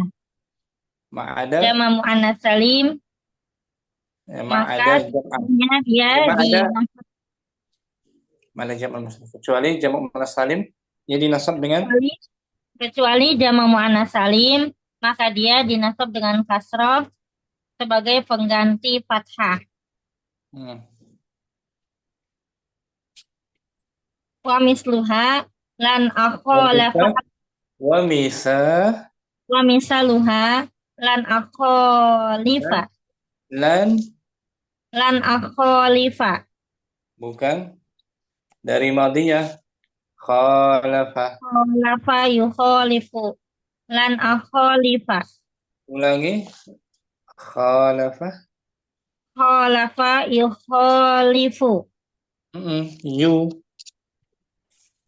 Ma'ada. Jama mu'annas salim. Ma'ada. Maka dia Ma'ada. dinasab Mana jamak muannas? Kecuali jamak muannas salim yang dinasab dengan kecuali jama mu'annas salim, maka dia dinasab dengan kasroh sebagai pengganti fathah. Wa misluha lan akholafa wa misaluha lan akholifa lan akholifa bukan dari madiyah khalafa. kholafa yukholifu lan akholifa Ulangi khalafa yukholifu you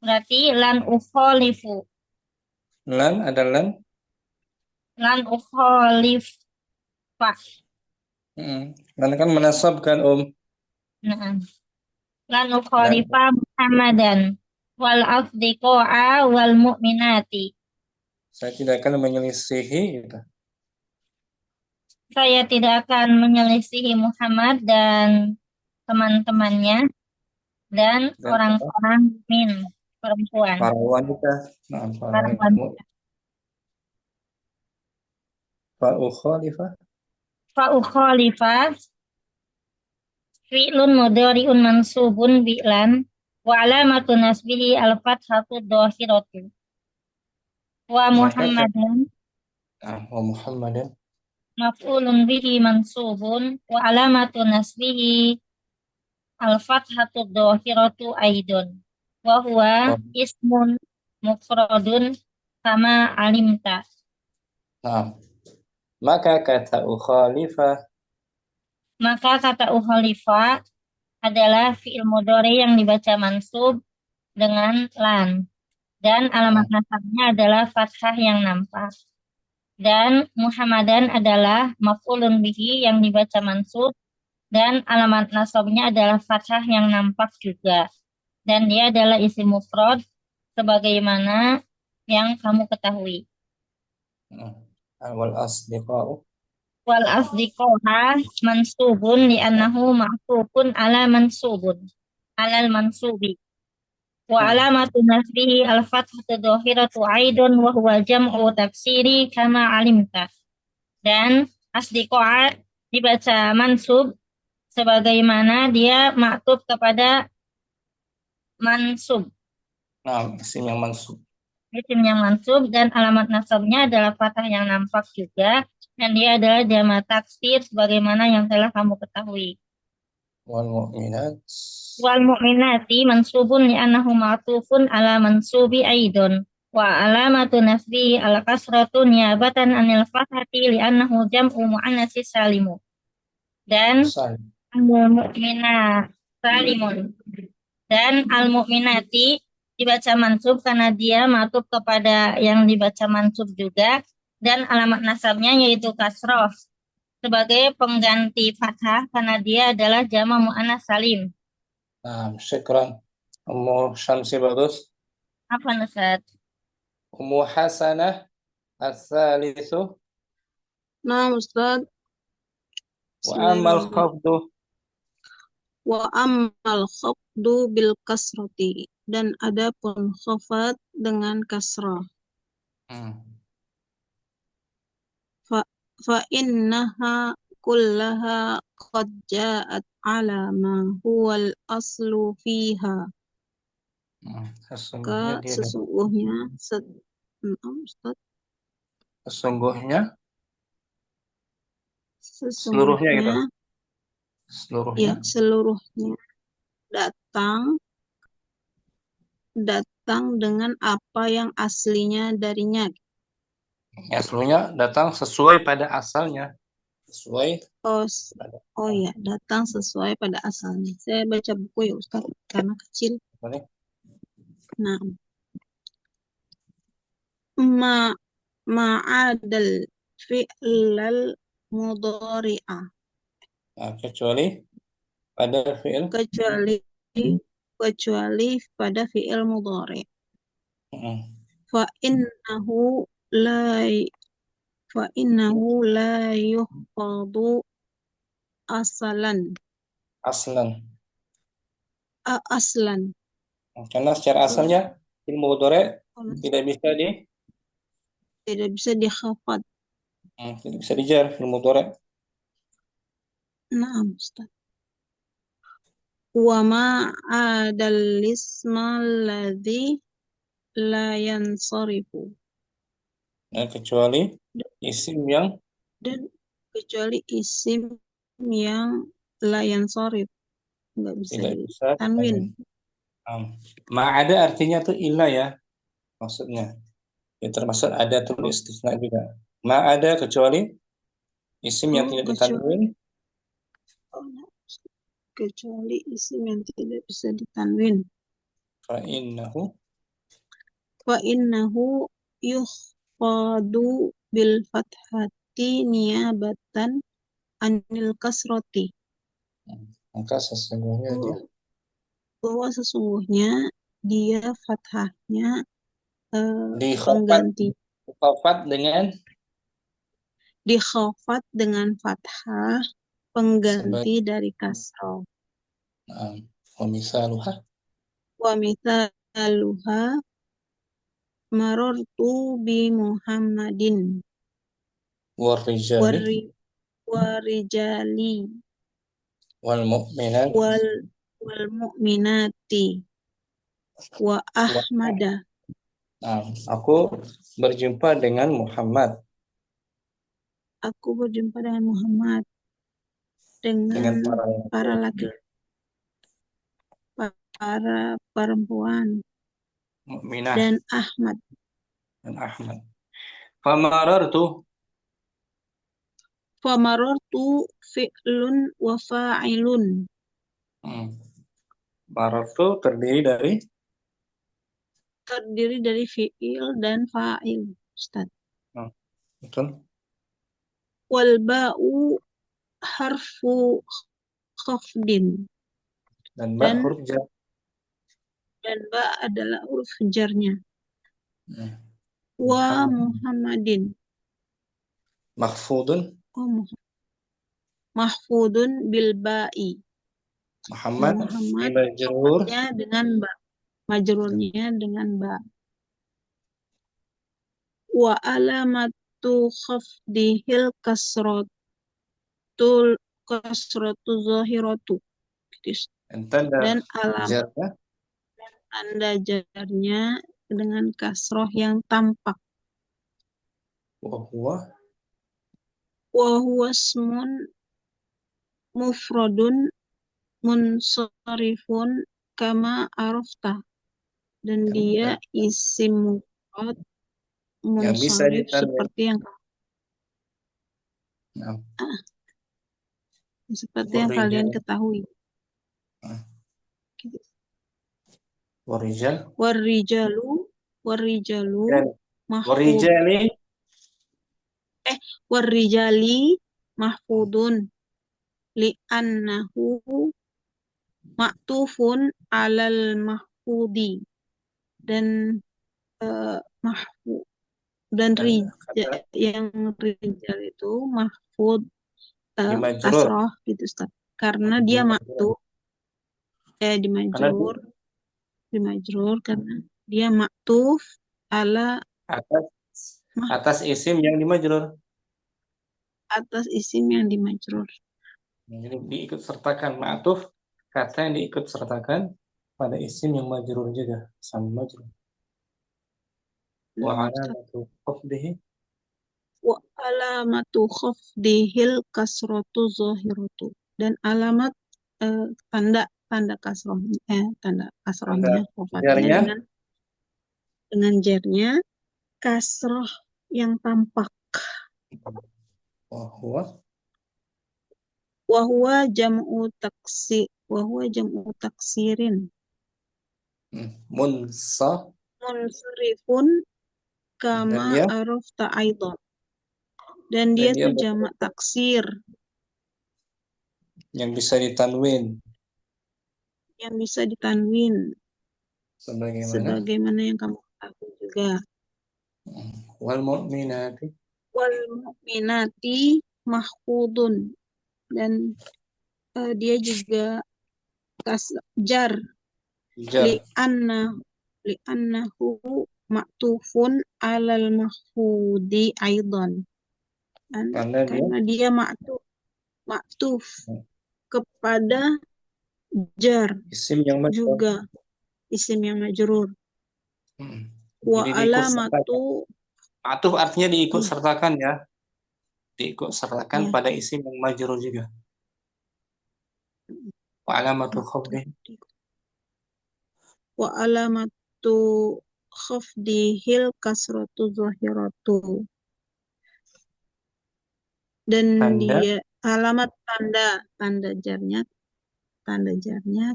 berarti lan ukholifu lan ada lan ukholifa lan kan menasabkan nah. Lan ukholifa Muhammadan wal asdiqo'a wal mu'minati. Saya tidak akan menyelisihi itu. Saya tidak akan menyelisihi Muhammad dan teman-temannya dan orang-orang mukmin perempuan. Para wanita. Nah, Para wanita. Fa ukhalifa fi'lun mudhari'un mansubun bi'lan wa alamatu nasbihi al-fathatu dhahiratu. Wa Muhammadan maf'ulun bihi mansubun wa alamatu nasbihi al-fathatu dhahiratu aidon. Wa huwa ismun mufradun kama alimta. Nah, maka kata ukhalifa adalah fi'il mudhari yang dibaca mansub dengan lan dan alamat nasabnya adalah fathah yang nampak. Dan Muhammadan adalah maf'ulun bihi yang dibaca mansub dan alamat nasabnya adalah fathah yang nampak juga. Dan dia adalah isim mufrad sebagaimana yang kamu ketahui. Wal asdiqoha mansubun li'annahu ma'tufun ala mansubun alal mansubi. Wa alamatu nasbihi al-fathatu dhahiratu aidun wa huwa jam'u taksiri kama alimta. Dan asdiqoha dibaca mansub sebagaimana dia maktub kepada mansub. Nah, isim yang mansub. Isim yang mansub dan alamat nasabnya adalah fathah yang nampak juga dan dia adalah jamak taksir sebagaimana yang telah kamu ketahui. Wal mu'minati mansubun li'annahu ma'tufun ala mansubi aidon wa alamatu nasbi ala kasratu niyabatan anil fathati li'annahu jam'u mu'annatsis salimu. Dan al-mu'minat salimun. Dan al-mu'minati dibaca mansub karena dia matuf kepada yang dibaca mansub juga dan alamat nasabnya yaitu kasroh sebagai pengganti fathah karena dia adalah jama mu'annas salim. Syukran. Ummu Syamsi bagus. Apa Ustaz? Ummu Hasanah as-salisu. Nah, Ustaz. Wa amal khafdu. Wa amal khafdu bil kasrati. Dan adapun khafat dengan kasrah. Fa innaha kullaha qad ja'at ala ma huwal aslu fiha. Sesungguhnya seluruhnya datang dengan apa yang aslinya darinya. Aslinya datang sesuai pada asalnya. Datang sesuai pada asalnya. Saya baca buku ya Ustaz karena kecil. Boleh. Nah. Ma'adal fi'lal mudhari'ah. Kecuali pada fi'il kecuali pada fi'il mudhari. Mm. Fa innahu la yuhfadu aslan Aslan. aslan. Karena secara asalnya ilmu mudhari Kalau tidak bisa tidak bisa dikhafad. tidak bisa dijar ilmu mudhari. Naam, Ustaz. Wa ma adal isma alladhi la yansarifu. Nah, kecuali isim yang Dan kecuali isim yang la yansarif, nggak bisa tidak bisa ditanwin. Ma'ada artinya tuh ilah ya, maksudnya. Ya, termasuk ada tuh istisna juga. Ma'ada kecuali isim yang tidak ditanwin. Kecuali isim yang tidak bisa ditanwin. Fa innahu yukhfadu bil fathati niyabatan anil kasroti. maka sesungguhnya dia Bahwa sesungguhnya dia fathahnya dikhafat dengan fathah pengganti dari kasroh. wa misaluha Wa mithaluha marartu bi Muhammadin warijali warijali wal mu'minat wal mu'minati wa Ahmada. Aku berjumpa dengan Muhammad. Aku berjumpa dengan Muhammad, dengan para laki-laki, para perempuan, mukminah dan Ahmad. Famarartu fi'lun wa fa'ilun. Marartu terdiri dari fi'il dan fa'il, Ustaz. Betul. Wal ba'u harfu khafdin. Dan ba huruf jar. Dan ba adalah huruf jarnya. Wa Muhammadin. Mahfudun. Mahfudun bil ba'i. Muhammad majrurnya dengan ba. Majrurnya dengan ba. Wa alamatu khafdihil kasratu zahiratu. Dan alamat tanda jarnya dengan kasroh yang tampak. Wa huwa ismun mufradun munsharifun kama arafta. Dan dia isim mufrad munsharif seperti yang kalian ketahui. Warijalu warijali mahfudun li'annahu ma'tufun alal mahfudi. Dan yang rijal itu mahfud kasroh gitu, Ustaz. Karena dia maktuf dimajrur karena dia maktuf ala atas isim yang dimajrur. Jadi diikut sertakan ma'tuf, kata yang diikut sertakan pada isim yang majrur juga, sama majrur. Wa alamatu khafdihil kasratu zahiratu. Dan alamat tanda kasrohnya dengan jarnya kasroh yang tampak. Wahwa jam'u taksirin. Munsharifun kama arafta aidan. Dan dia tuh jamak taksir yang bisa ditanwin. yang bisa ditanwin sebagaimana yang kamu ketahui juga. wal mu'minati Wal mu'minati mahfudun, dan dia juga jar jar li'annahu ma'tufun alal mahfudi aidan, karena dia ma'tuf kepada jar isim yang majrur. juga, isim yang majrur. Wa Jadi alamatu ma'tuf artinya diikut sertakan ya. Diikut sertakan Ya. pada isim yang majrur juga. Wa alamatu khafdih. wa alamatu khafdihil kasratu zahiratu, dan Tanda. dia alamat tanda jarnya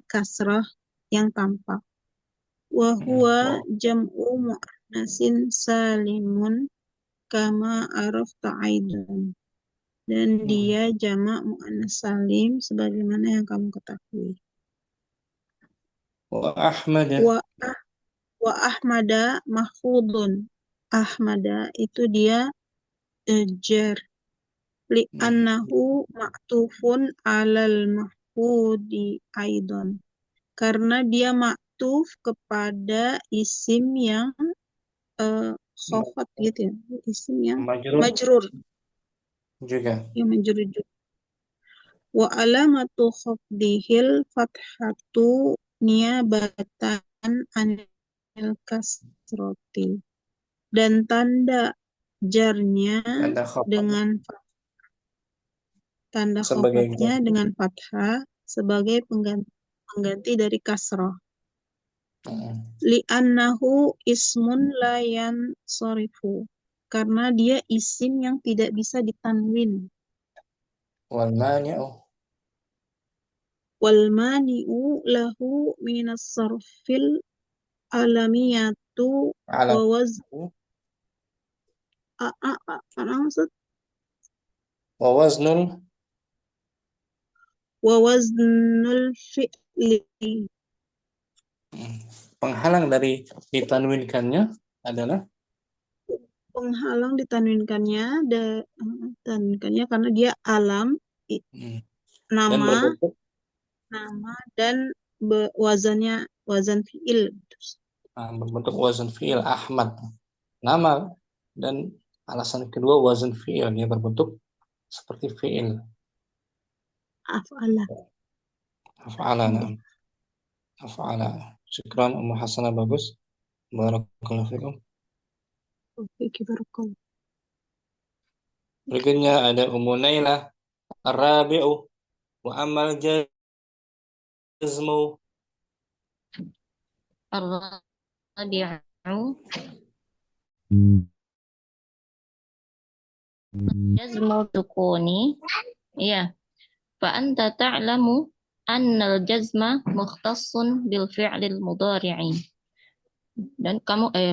kasrah yang tampak. Wa huwa jam'u mu'annasin salimun kama arafta aidan, dan dia jamak mu'annas salim sebagaimana yang kamu ketahui. Wa Ahmad. Wa Ahmada mahfudun. Ahmada itu dia jar li'annahu ma'tufun alal mahfudi aidan, karena dia ma'tuf kepada isim yang khafat gitu ya, isim yang majrur juga. yang majrur juga. Wa alamatu khafdihil fathatu niyabatan anil kasroti, dan tanda jarnya dengan tanda khafatnya dengan fathah sebagai pengganti dari kasrah. Li'annahu ismun la yansarifu, karena dia isim yang tidak bisa ditanwin. Wal mani'u lahu minas sarfil alamiyatu wa waz wa waznul fi'li. Penghalang dari ditanwinkannya adalah karena dia alam, nama dan wazan fi'il. Berbentuk wazan fi'il Ahmad, nama, dan alasan kedua wazan fi'il, dia berbentuk seperti fi'il af'ala. Syukran Ummu Hasanah, bagus. Barakallahu fikum. Berikutnya ada Ummu Nailah Ar-Rabi'u wa amal jazmu. Ar-rabi'u jazmu sukuni. Iya. Fa anta ta'lamu annal jazma mukhtassun bil fi'lil mudhari'i. Dan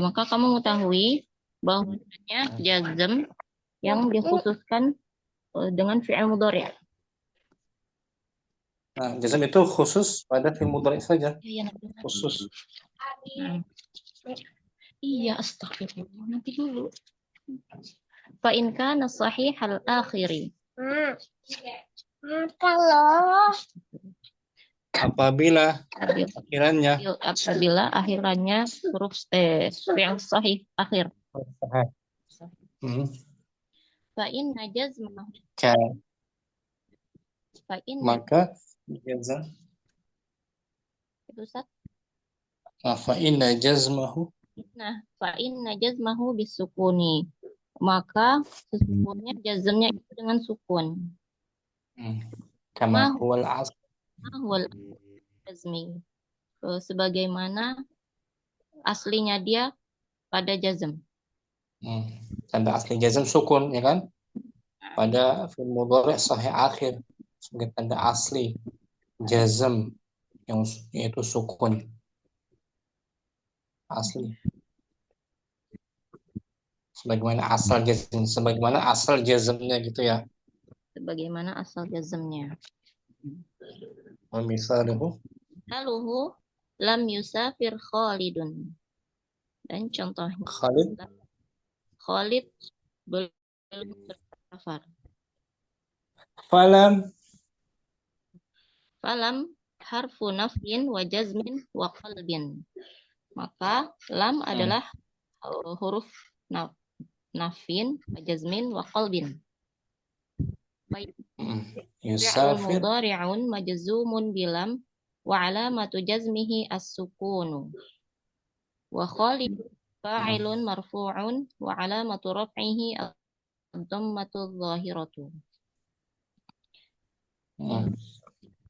maka kamu mengetahui bahwasanya jazm yang dikhususkan dengan fi'il mudhari'. Nah, jazm itu khusus pada fi'il mudhari' saja. Khusus. Iya, astagfirullah. Nanti dulu. Fa in kana sahihal akhiri. Apabila akhirannya huruf yang sahih akhir. Fa inna jazmah. Maka jazm. Itu Ustaz. Fa inna jazmahu. Nah, fa inna jazmahu bisukuni. Maka sukunnya jazmnya itu dengan sukun. Kama huwal asl. Wal jazmi, sebagaimana aslinya dia pada jazm. Tanda asli jazm sukun, ya kan? Pada fi'il mudhari' sahih akhir sebagai tanda asli jazm yang yaitu sukun asli. Sebagaimana asal jazmnya gitu ya. Sebagaimana asal jazmnya. Misalnya Haluhu lam yusafir Khalidun. Dan contohnya Khalid. Khalid belum bersafar. Falam. Falam harfu nafyin wa jazmin wa qalbin. Maka lam adalah huruf nafin wa jazmin wa qalbin. Yusafir. Mudhari'un majzumun bilam wa alamatu jazmihi as-sukunu. Wa Khalid fa'ilun marfu'un wa alamatu raf'ihi ad-dhammatu adh-dhahiratu.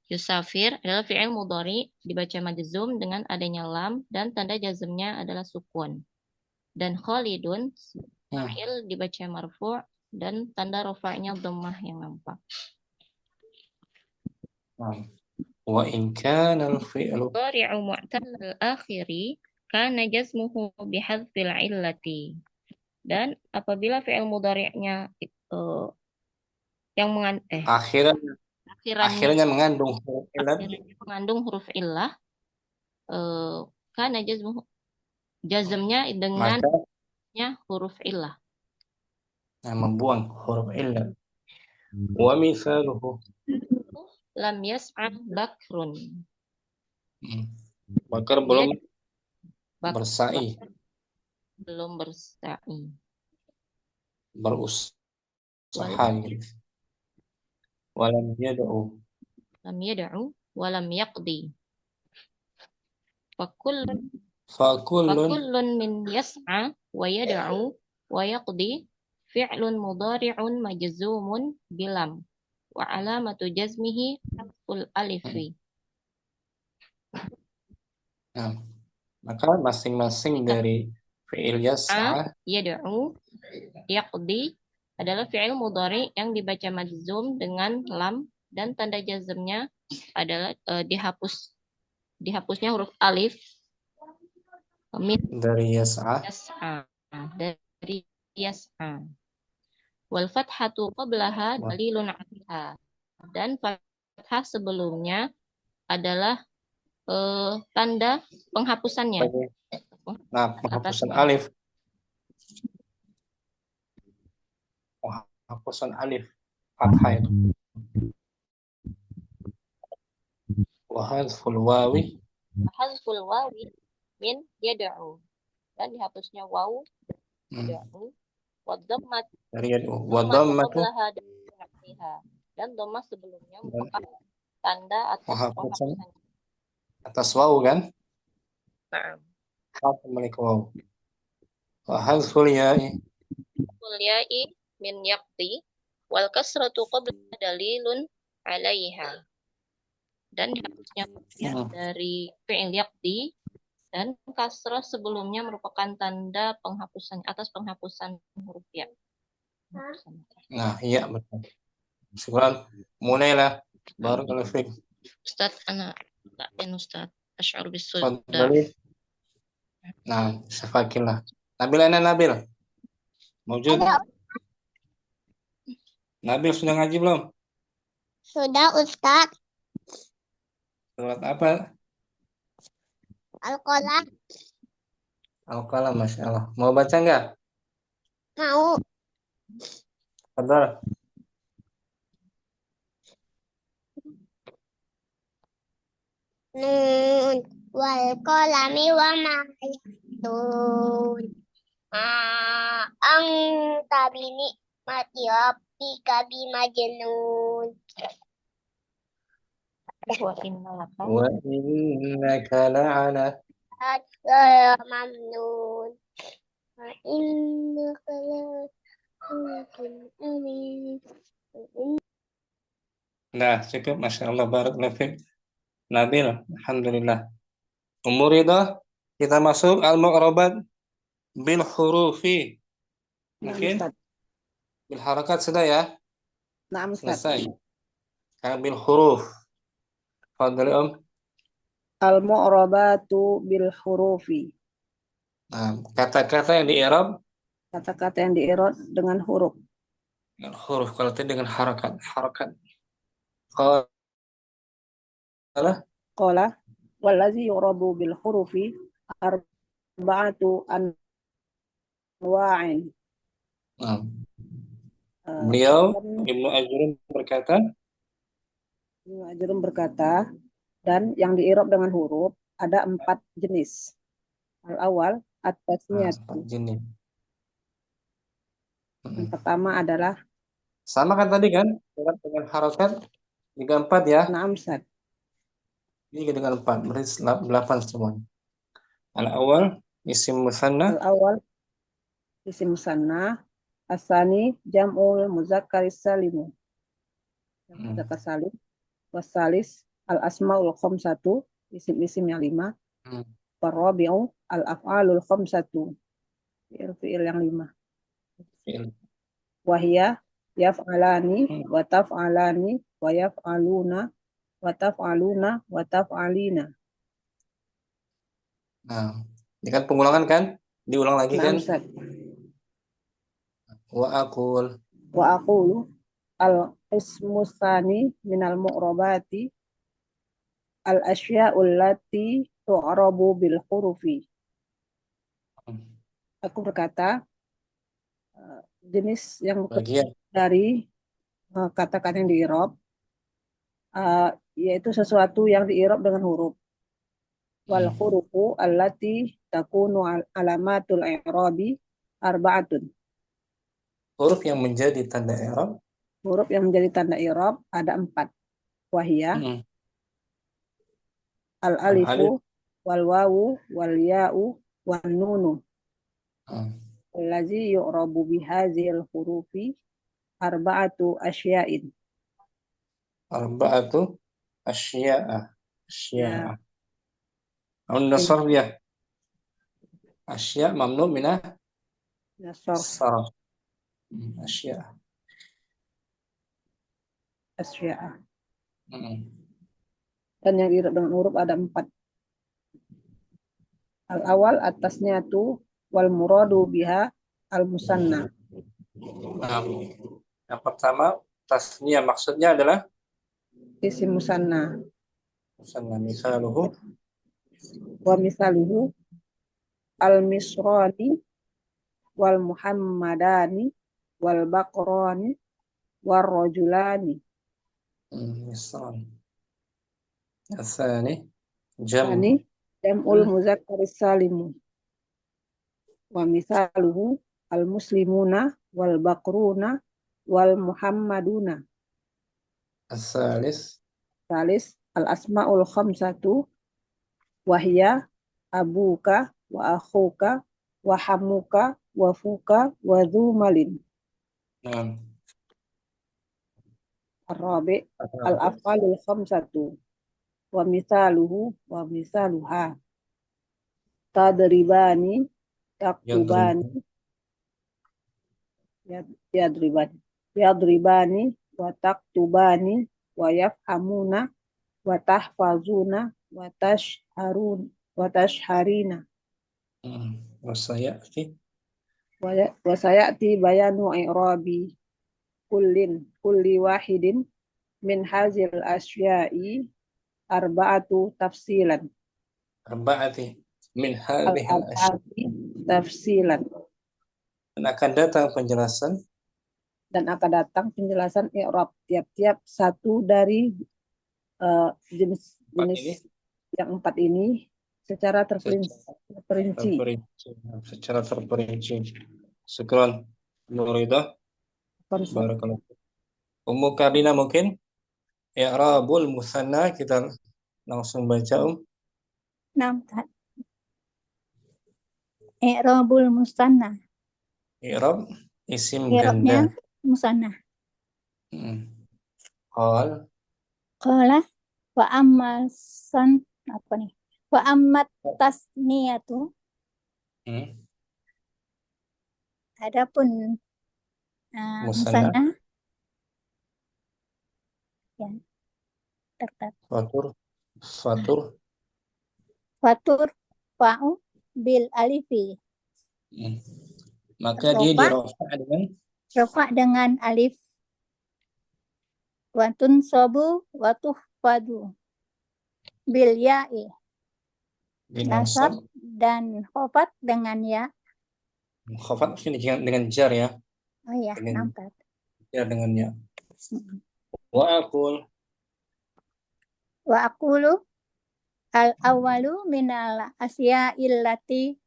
Yusafir adalah fi'il mudhari dibaca majzum dengan adanya lam dan tanda jazmnya adalah sukun. Dan Khalidun fa'il dibaca marfu' dan tanda rafa'nya dhammah yang nampak. Wa in kana al-fi'lu Mudhari'u mu'tal al-akhiri kana jazmuhu bihadzfil illati. Dan apabila fi'il mudhari'nya yang akhirnya mengandung huruf illah, karena jazmnya dengan huruf illah. Membuang huruf illah. Wa mithaluhu Lam yas'ad bakrun. Bakar belum bersa'i. Belum bersa'i. Berusaha. Walam yad'u. Lam yad'u walam yaqdi. Fakullun min yas'a wa yad'u wa yaqdi fi'lun mudhari'un majzumun bilam wa alamatu jazmihi hasful alifi. Maka masing-masing dari fi'il yas'a, yad'u, yaqdi adalah fi'il mudhari yang dibaca majzum dengan lam dan tanda jazmnya adalah dihapusnya huruf alif dari yas'a. Dari yas'a. Wal fathatu qablaha dalilun 'alaiha. Dan fathah sebelumnya adalah tanda penghapusannya. Nah, penghapusan alif. Penghapusan alif fathah itu. Wa hadzful wawi min yad'u. Dan dihapusnya waw yad'u. Wa dhammatu dan dhammah sebelumnya merupakan tanda atas penghapusan atas waw kan? Na'am. Assalamualaikum waw. Wa hadzful ya'i min yaqti wal kasratu qabla dalilun 'alaiha. Dan dihapusnya dari fi'il yaqti dan kasrah sebelumnya merupakan tanda penghapusan atas penghapusan huruf ya. Nah, iya betul. Syukran. Mulailah. Barakallahu fiik. Ustaz, ana Ustaz, asy'ur bis-sudah. Nah, syafakillah. Nabil. Mawjud? Nabil sudah ngaji belum? Sudah, Ustaz. Surat apa? Al-Qalam. Al-Qalam, Masya Allah. Mau baca nggak? Mau. Fadhal. Nun wal qalami wa ma yasturun. Anta bini mati rabbika bimajnun. Wa innaka la'ala mamnun. Wa innaka Nah, cukup. Masya Allah. Barakallahu fiik. Nabil, alhamdulillah. Umur itu kita masuk al-mu'rabat bil hurufi. Mungkin bil harakat sudah ya? Naam, Ustaz. Selesai. Sekarang bil huruf. Fadhal Al-mu'rabatu bil hurufi. Nah, kata-kata yang di-i'rab, Kata-kata yang di-i'rab dengan huruf. dengan huruf, kalau tidak dengan harakat. wallazi yu'rabu bil hurufi arba'atu anwa'in. Beliau Dan Ibnu Ajurun berkata, Ibnu Ajurun berkata, dan yang diirob dengan huruf ada 4 jenis. Al-awal at-tasniyah. 4 jenis. Yang pertama adalah Sama kan tadi kan? Dengan harokat juga 4 ya. na'am Ustaz. Ini dengan 4, berarti 8 semuanya. Al-awal isim musanna. Al-awal isim musanna, asani jam'ul muzakkar salim. Muzakkar salim. Wasalis al-asmaul khamsatu, isim-isim yang 5. Warabi'u al-af'alul khamsatu, fi'il yang 5. Wahia yaf'alani wa taf'alani wa yaf'aluna wa taf'aluna wa taf'alina. Nah, ini kan pengulangan kan? Diulang lagi kan? Ustaz. Wa aqulu al-ismu tsani minal mu'rabati al-asya'ul lati tu'rabu bil hurufi. Aku berkata, jenis yang dari kata-kata yang diirob, yaitu sesuatu yang diirob dengan huruf. Wal hurufu allati takunu alamatul i'rabi arba'atun. Huruf yang menjadi tanda i'rab. Huruf yang menjadi tanda i'rab ada 4. Wahia al-alifu wal wawu wal ya'u wan nunu. Allazi yu'rabu bihadzil hurufi arba'atu asya'in. Arba'atu asya'a. Asya'a. An-nasr ya. Asya' mamnu minah sarf. Asya'a. Asya'a. Dan yang diirob dengan huruf ada 4. Al-awal atasnya tu wal muradu biha al-musanna. Yang pertama, tasniyah maksudnya adalah isim musanna. Musanna misaluhu Wa misaluhu al-misrani wal muhammadani wal baqrani wal rajulani. Misran. Asani jam'ul muzakkar salim. Wa misaluhu al-muslimuna wal baqruna wal muhammaduna. Salis al-asma'ul khamsatu wahya abuka wa akhuka wa hamuka wa fuka wa dzumalin. Ar-rabi' al-af'alul khamsatu wa misaluhu wa misaluha tadribani taktubani yadribani wa taktubani wa yafhamuna wa tahfazuna wa tashharina. Wa sayati bayanu i'rabi kulli wahidin min hazil asya'i arba'atu tafsilan. Min hadhil asya'i tafsilan. Dan akan datang penjelasan i'rab tiap-tiap satu dari jenis yang 4 ini secara terperinci. Secara terperinci. Syukran. Nuridah. Barakallahu. Ummu Karina mungkin i'rabul musanna kita langsung baca. Naam. I'rabul musanna. I'rab isim I'rabnya ganda. musanna. Qala wa ammasan apa nih? Wa ammat tasniyatu. Adapun musanna ya. Fatur fa'u bil alifi. Maka dia dirofa dengan alif. Wa tunsabu wa tuhfadu bil ya'i. Dinasab. nasab dan khofat dengan ya. Khafat ini dengan jar ya. Oh iya, Dengan nampak. jar dengan ya. Wa aqul. Wa aqulu al-awwalu minal asya illati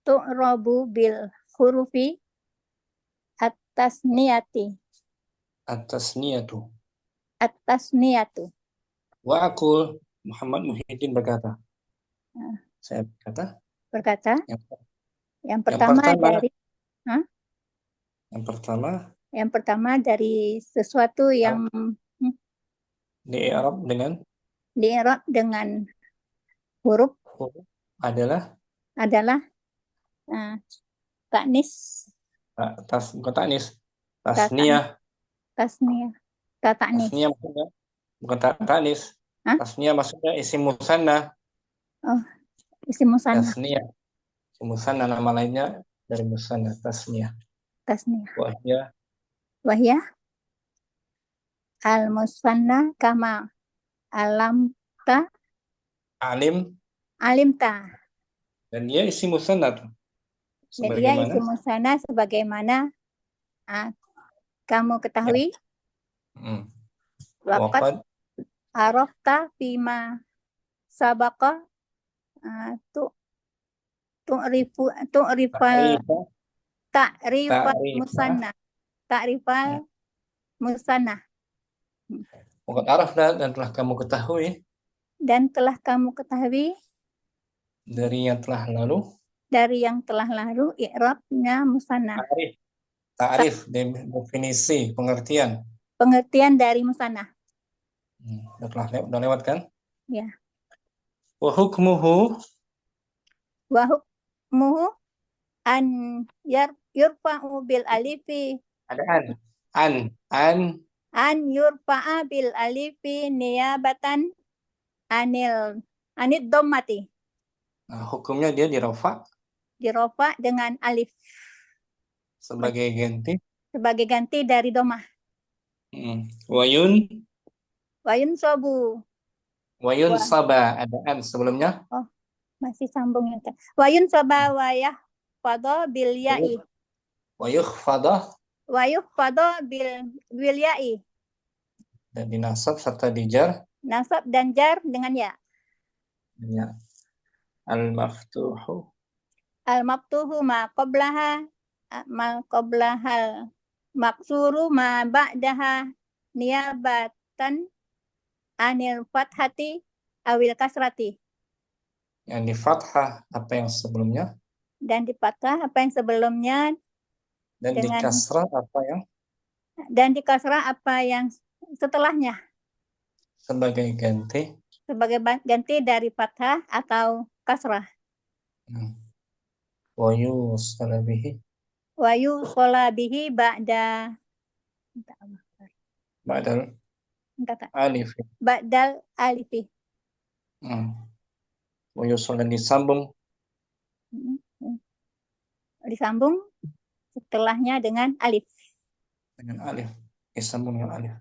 tu'rabu bil hurufi at-tasniyati. At-tasniyatu. At-tasniyatu. Wa aqul. Muhammad Muhyiddin berkata. Saya Berkata. Yang yang pertama pertama dari Yang pertama dari sesuatu yang di-i'rab dengan huruf adalah taknis. Bukan taknis. Tasniyah. Tasniyah. Ta'nis. Tasniyah maksudnya bukan taknis. Tasniyah maksudnya isim musanna. Oh, isim musanna. Tasniyah. Isim musanna nama lainnya dari musanna, tasniyah. Wahya al-musanna kama alamta. Alimta. Dan dia isim musanna tuh. Dan dia isim musanna sebagaimana kamu ketahui. Waqad arafta fima sabaqa ta'rifal musanna. Ta'rifal musanna. Waqad arafta dan telah kamu ketahui. Dan telah kamu ketahui. Dari yang telah lalu. Dari yang telah lalu, i'rabnya musanna. Ta'rif, definisi, pengertian. Pengertian dari musanna. Udah lewat kan? Ya. Wa hukmuhu an yurfa'u bil alifi. Ada an yurfa'a bil alifi niyabatan anid dhammati. Nah, hukumnya dia dirofa dengan alif sebagai ganti dari domah. Wayun saba ada an sebelumnya. Oh, masih sambung ya kan. Wayun saba wayah fadha bil ya'i. Wayuh fadha bil ya'i. Dan dinasab serta dijar. Nasab dan jar dengan ya. Ya. Al-maftuhu ma qablahal maksuru ma ba'daha niyabatan anil fathati awil kasrati. Yang di fathah apa yang sebelumnya. Dan di fathah apa yang sebelumnya. Dan di kasrah apa yang. Dan di kasrah apa yang setelahnya. Sebagai ganti dari fathah atau kasrah. Wa yusala bihi ba'dal alifi. Wa yusala disambung setelahnya dengan alif. Disambung dengan alif.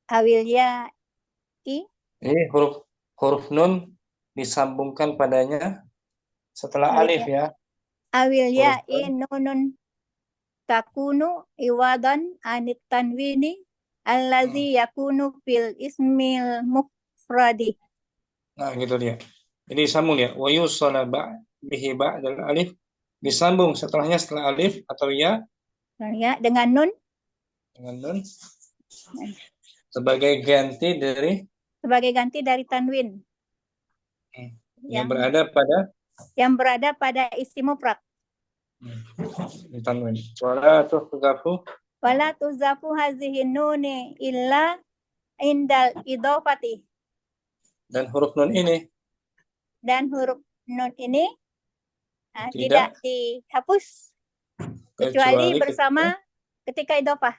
Awil ya'i. Ini huruf nun disambungkan padanya setelah alif ya. Awil ya'i nunun takunu iwadan anit tanwini allazi yakunu fil ismil mufradi. Nah, gitu dia. Jadi disambung ya. Wa yusala bihi ba'dal alif. Disambung setelah alif atau ya. Ya, dengan nun. Sebagai ganti dari tanwin. Yang berada pada isim mufrad. Tanwin. Wala tuzafu hazihi nuni illa indal idhofati. Dan huruf nun ini tidak dihapus kecuali bersama ketika idhofah.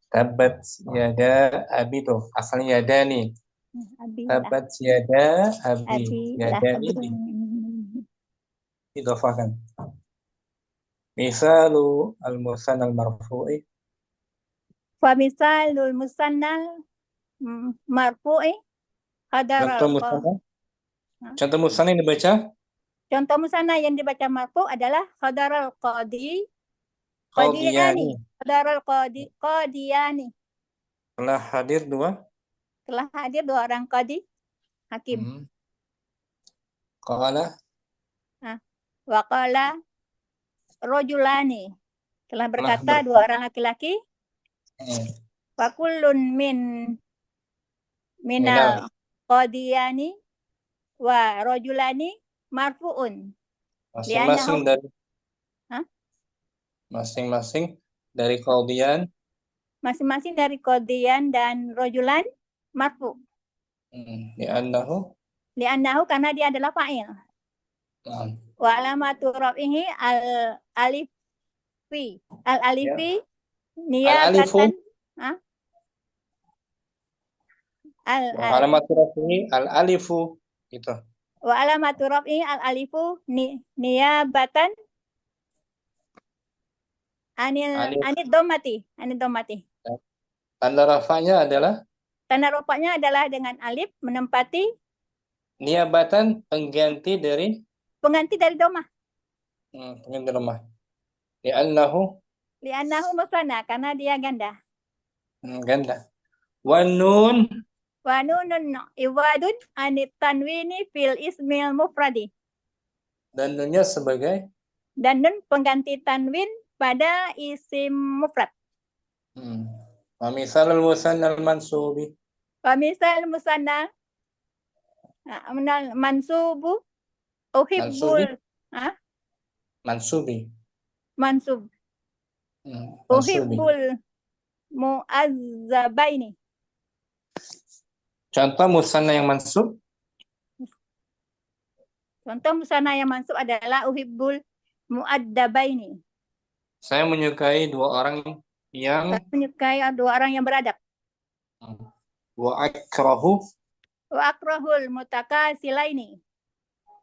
Tabat yada abi tuh asalnya yadani. Tabat yada abi yadani idhofahkan. Misalu al-musanna al-marfu'i. Fa misalul musanna marfu'i Contoh Hadaral musanna. Hah? Contoh musanna yang dibaca Contoh musanna yang dibaca marfu adalah hadaral qadiyani. qadiyani. Hadaral qadiyani. Telah hadir dua. Telah hadir 2 orang qadi, hakim. Qala Wa qala rajulani. Telah berkata 2 orang laki-laki. Wa kullun minal qadiyani wa rajulani marfu'un. masing-masing dari Hah? masing-masing dari qadiyan Masing-masing dari qadiyan dan rajulan marfu. Li'annahu karena dia adalah fa'il. Wa alamatu raf'ihi al-alifi. Al-alifi niyabatan. Wa alamatu raf'ihi al-alifu gitu. Wa alamatu raf'ihi al-alifu niyabatan anid dhammati. Tanda rafa'nya adalah dengan alif menempati niyabatan pengganti dari dhammah. Pengganti dhammah. Li'annahu musanna karena dia ganda. Ganda. Wa nun iwadun anit tanwini fil ismil mufradi. Dan nunnya sebagai nun pengganti tanwin pada isim mufrad. Wa misalul musanna al-mansubi. Wa misal musanna mansubu uhibbul mansub. Uhibbul mu'azzabaini. Contoh musanna yang mansub. Contoh musanna yang mansub adalah uhibbul mu'addabaini. Saya menyukai 2 orang yang beradab. Wa akrahul mutakasilaini.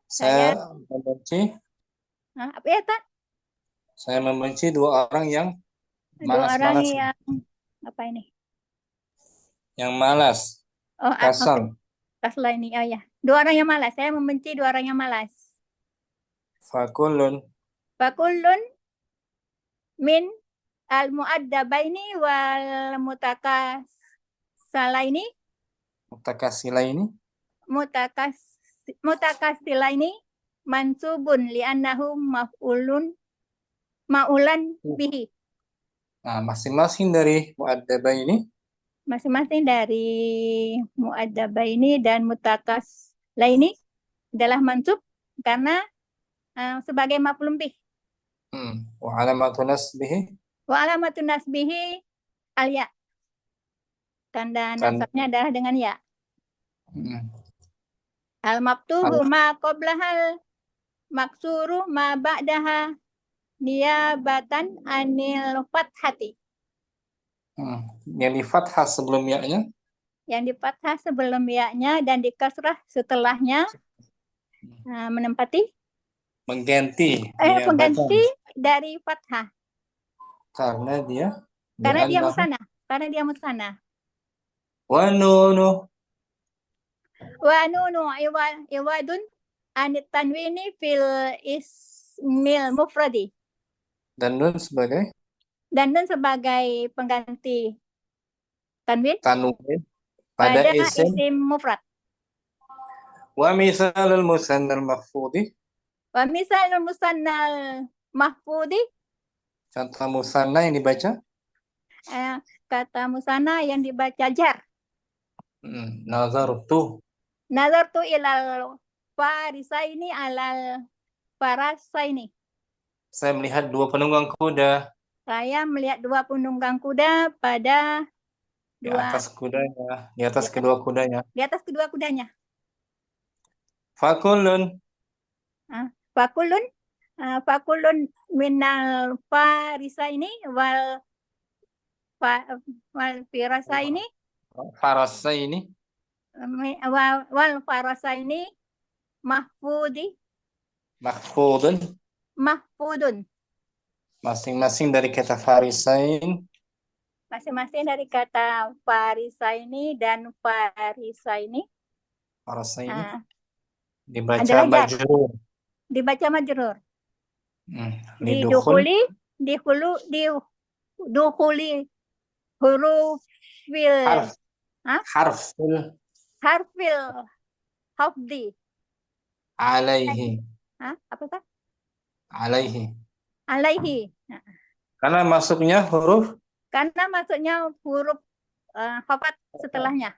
Saya membenci. Apa ya, Tan? Saya membenci 2 orang yang malas-malas. 2 orang yang apa ini? Yang malas. Kasal. Kaslaini, ya. 2 orang yang malas. Saya membenci 2 orang yang malas. Fakullun min al-mu'addabaini wal mutakasilaini mansubun li'annahu ma'ulan bihi. Nah, masing-masing dari mu'addabaini dan mutakasilaini adalah mansub karena sebagai maf'ulun bih. Wa alamatun nasbihi al-ya. Tanda nasabnya adalah dengan ya. Al-maftuhu ma qoblahal maksuru ma ba'daha niyabatan anil fathati. Yang di fathah sebelum ya-nya. Yang di fathah sebelum ya-nya dan di kasrah setelahnya menempati pengganti dari fathah. Karena dia musanna. Wa nunu iwadun anit tanwini fil ismil mufradi. Dan nun sebagai pengganti tanwin pada isim mufrad. Wa misalul musannal mahfudi. Contoh musanna yang dibaca? Kata musanna yang dibaca jar. Nazartu ilal farisaini alal farasaini. Saya melihat 2 penunggang kuda. Saya melihat 2 penunggang kuda pada di atas kedua kudanya. Fakulun minal farisaini wal firasaini wal farasaini mahfudun. Masing-masing dari kata farisain. Masing-masing dari kata farisaini dan farisaini Arasa ini Ah, dibaca adalah jar. majrur. Dibaca majrur. Lidukhul Dukhuli hurufil harfil hafdi. alaihi. Apa tuh? Alaihi. Alaihi. Nah, Karena masuknya huruf karena masuknya huruf khafat setelahnya.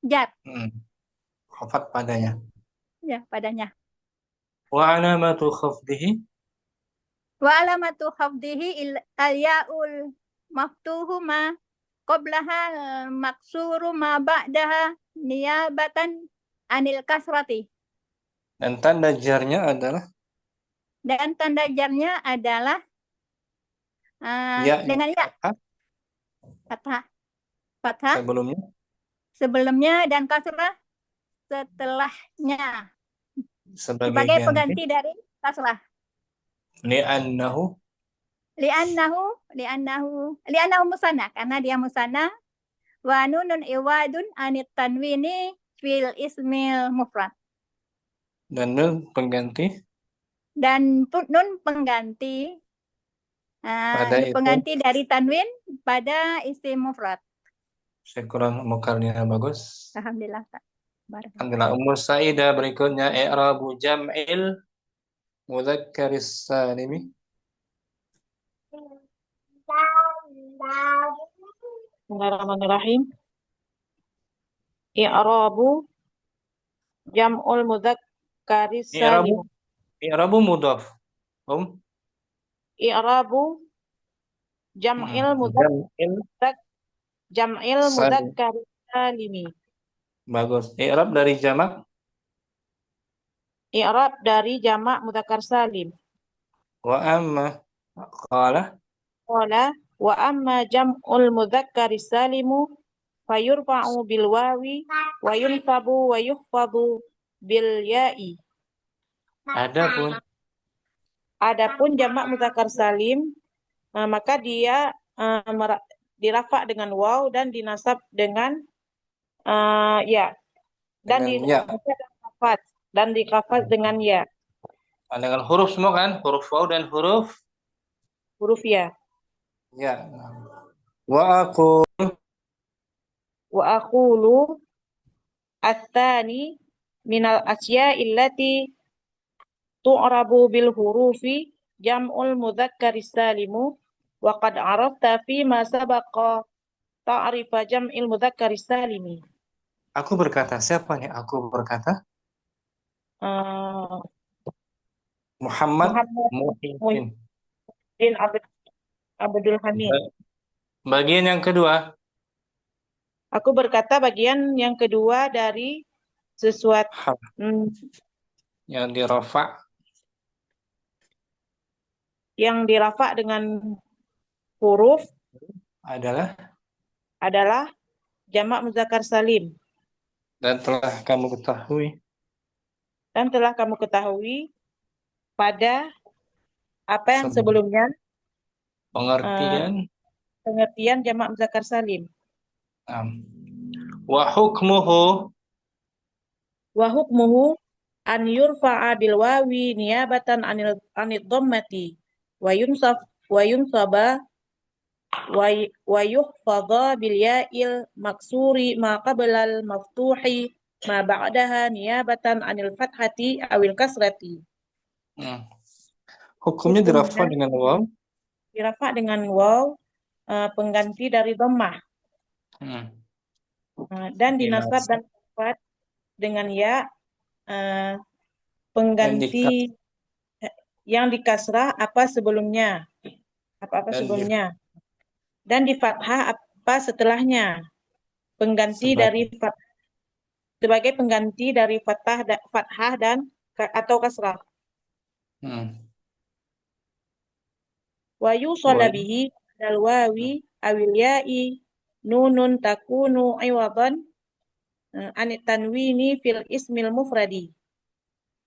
Jar. khafat padanya. Ya, padanya. Wa alamatu khafdihi Wa alamatu khafdihi al-ya'ul maftuhu ma qablaha maksuru ma ba'daha niyabatan anil kasrati. dan tanda jarnya adalah dengan ya. Fathah sebelumnya dan kasrah setelahnya sebagai pengganti dari kasrah. Li'annahu musanna, karena dia musanna. Wa nunun iwadun anit tanwini fil ismil mufrad. Dan nun pengganti pengganti dari tanwin pada isim mufrad. Syukuran mukarnya bagus. Alhamdulillah. Alhamdulillah. Ummu Saidah berikutnya i'rabu jam'il mudzakkaris salimi. Bismillahirrahmanirrahim. I'rabu jam'ul mudzakkaris salim. I'rabu mudhaf. I'rabu jam'il mudzakkaris salimi. Bagus. I'rab dari jamak? I'rab dari jamak mudzakkar salim. Wa amma qala wa amma jam'ul mudzakkari salimu fayurfa'u bil wawi wa yunsabu wa yuhfadhu bil ya'i. Adapun jamak mudzakkar salim maka dia dirafa dengan waw dan dinasab dengan ya dan dikafat dengan ya. Dengan huruf semua kan? Huruf waw dan huruf ya. Ya. Wa aqulu at-tani minal asya'i allati tu'rabu bil hurufi jam'ul mudzakkaris salimu wa qad 'arafta fi ma sabaqa ta'rifa jam'il mudzakkaris salimi. Aku berkata, siapa nih aku berkata? Muhammad Muhyiddin Abdul Hamid. Bagian yang kedua. Aku berkata bagian yang kedua dari sesuatu yang dirafa. Yang dirafa dengan huruf adalah jamak mudzakkar salim. Dan telah kamu ketahui pada apa yang sebelumnya pengertian jamak mudzakkar salim. Wa hukmuhu an yurfa'a bil wawi niyabatan anid dhammati wa yunsaba wa yuhfadha bil ya'il maksuri ma qabla al maftuhi ma ba'daha niyabatan anil fathati awil kasrati. Hukumnya dirafa dengan waw. Dirafa dengan waw pengganti dari dhammah. Dan dinasab dan kafat dengan ya pengganti yang dikasrah apa sebelumnya. Dan di fathah apa setelahnya. Sebagai pengganti dari fathah dan atau kasrah. Wa yusalla bihi dal wawi awil ya'i nunun takunu iwadan anit tanwini fil ismil mufradi.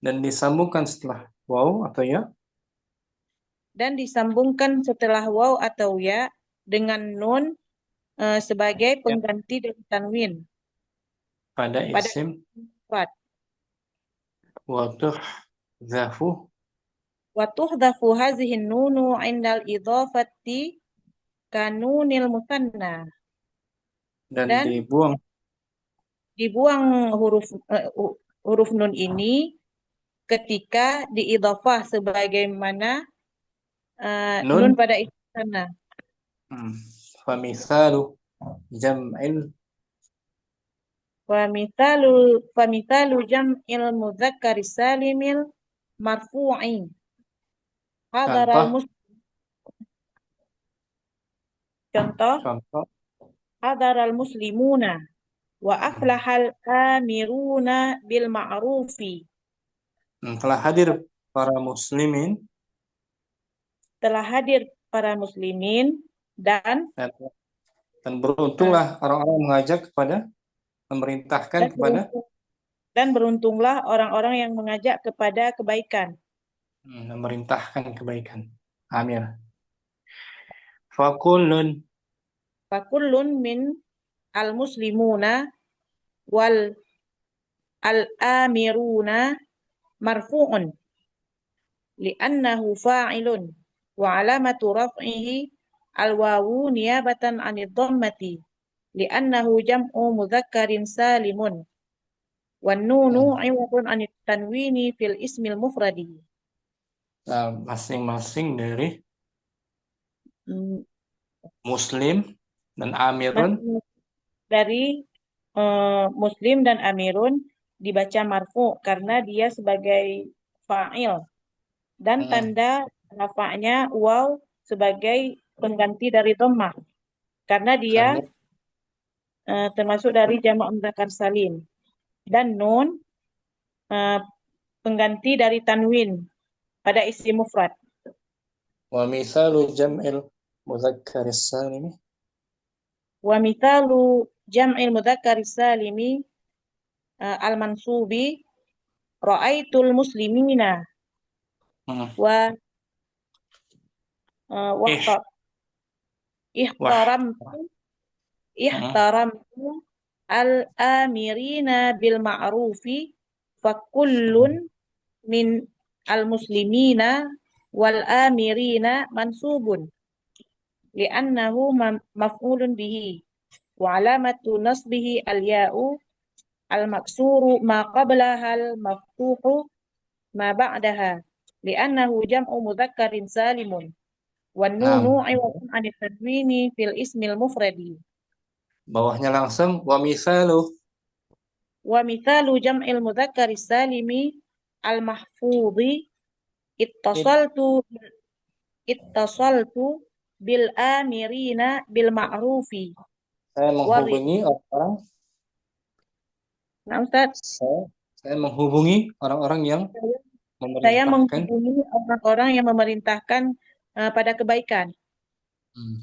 Dan disambungkan setelah waw atau ya? Dan disambungkan setelah waw atau ya dengan nun sebagai pengganti dari tanwin. Pada mufrad. Watuhzafu Wa tuhdhafu hadhihi nunu 'indal idhafati kanunil musanna. dan Dan dibuang huruf nun ini ketika diidhafah sebagaimana nun pada isim musanna. Famisalu jam'il Famithalu jam'il mudzakkari salimil marfu'i hadaral contoh hadaral muslimuna wa aflahal amiruna bil ma'rufi. Telah hadir para muslimin dan beruntunglah orang-orang mengajak kepada memerintahkan kepada dan beruntunglah orang-orang yang mengajak kepada kebaikan. Memerintahkan kebaikan. Amir. Fakullun min al-muslimuna wal al-amiruna marfu'un li'annahu fa'ilun wa alamatu raf'ihi al-wawu niyabatan 'anid dhammati li'annahu jam'u mudzakkarin salimun wan nunu 'iwadun 'anit tanwini fil ismil mufradi. Masing-masing dari muslim dan amirun dari muslim dan amirun dibaca marfu karena dia sebagai fa'il dan tanda rafa'nya waw sebagai pengganti dari dhammah karena dia termasuk dari jamak mudzakkar salim dan nun pengganti dari tanwin pada isim mufrad. Wa misalu jam'il mudzakkaris salimi Wa mithalu jam'il mudzakkaris salimi al-mansubi ra'aitul muslimina wa ihtaramtu al-amirina bil ma'rufi fa kullun min al-muslimina wal amirina mansubun li'annahu maf'ulun bihi wa alamatu nasbihi al-ya'u al-maksuru ma qablaha al-maftuhu ma ba'daha li'annahu jam'u mudzakkarin salimun wan nunu 'iwadun 'anit tanwini fil ismil mufradi. Bawahnya langsung wa mithalu jam'il mudzakkaris salimi al-mahfudhi ittasaltu bil amirina bil ma'rufi. Saya menghubungi orang-orang. Nah, Ustaz. Saya menghubungi orang-orang yang memerintahkan. Saya menghubungi orang-orang yang memerintahkan pada kebaikan.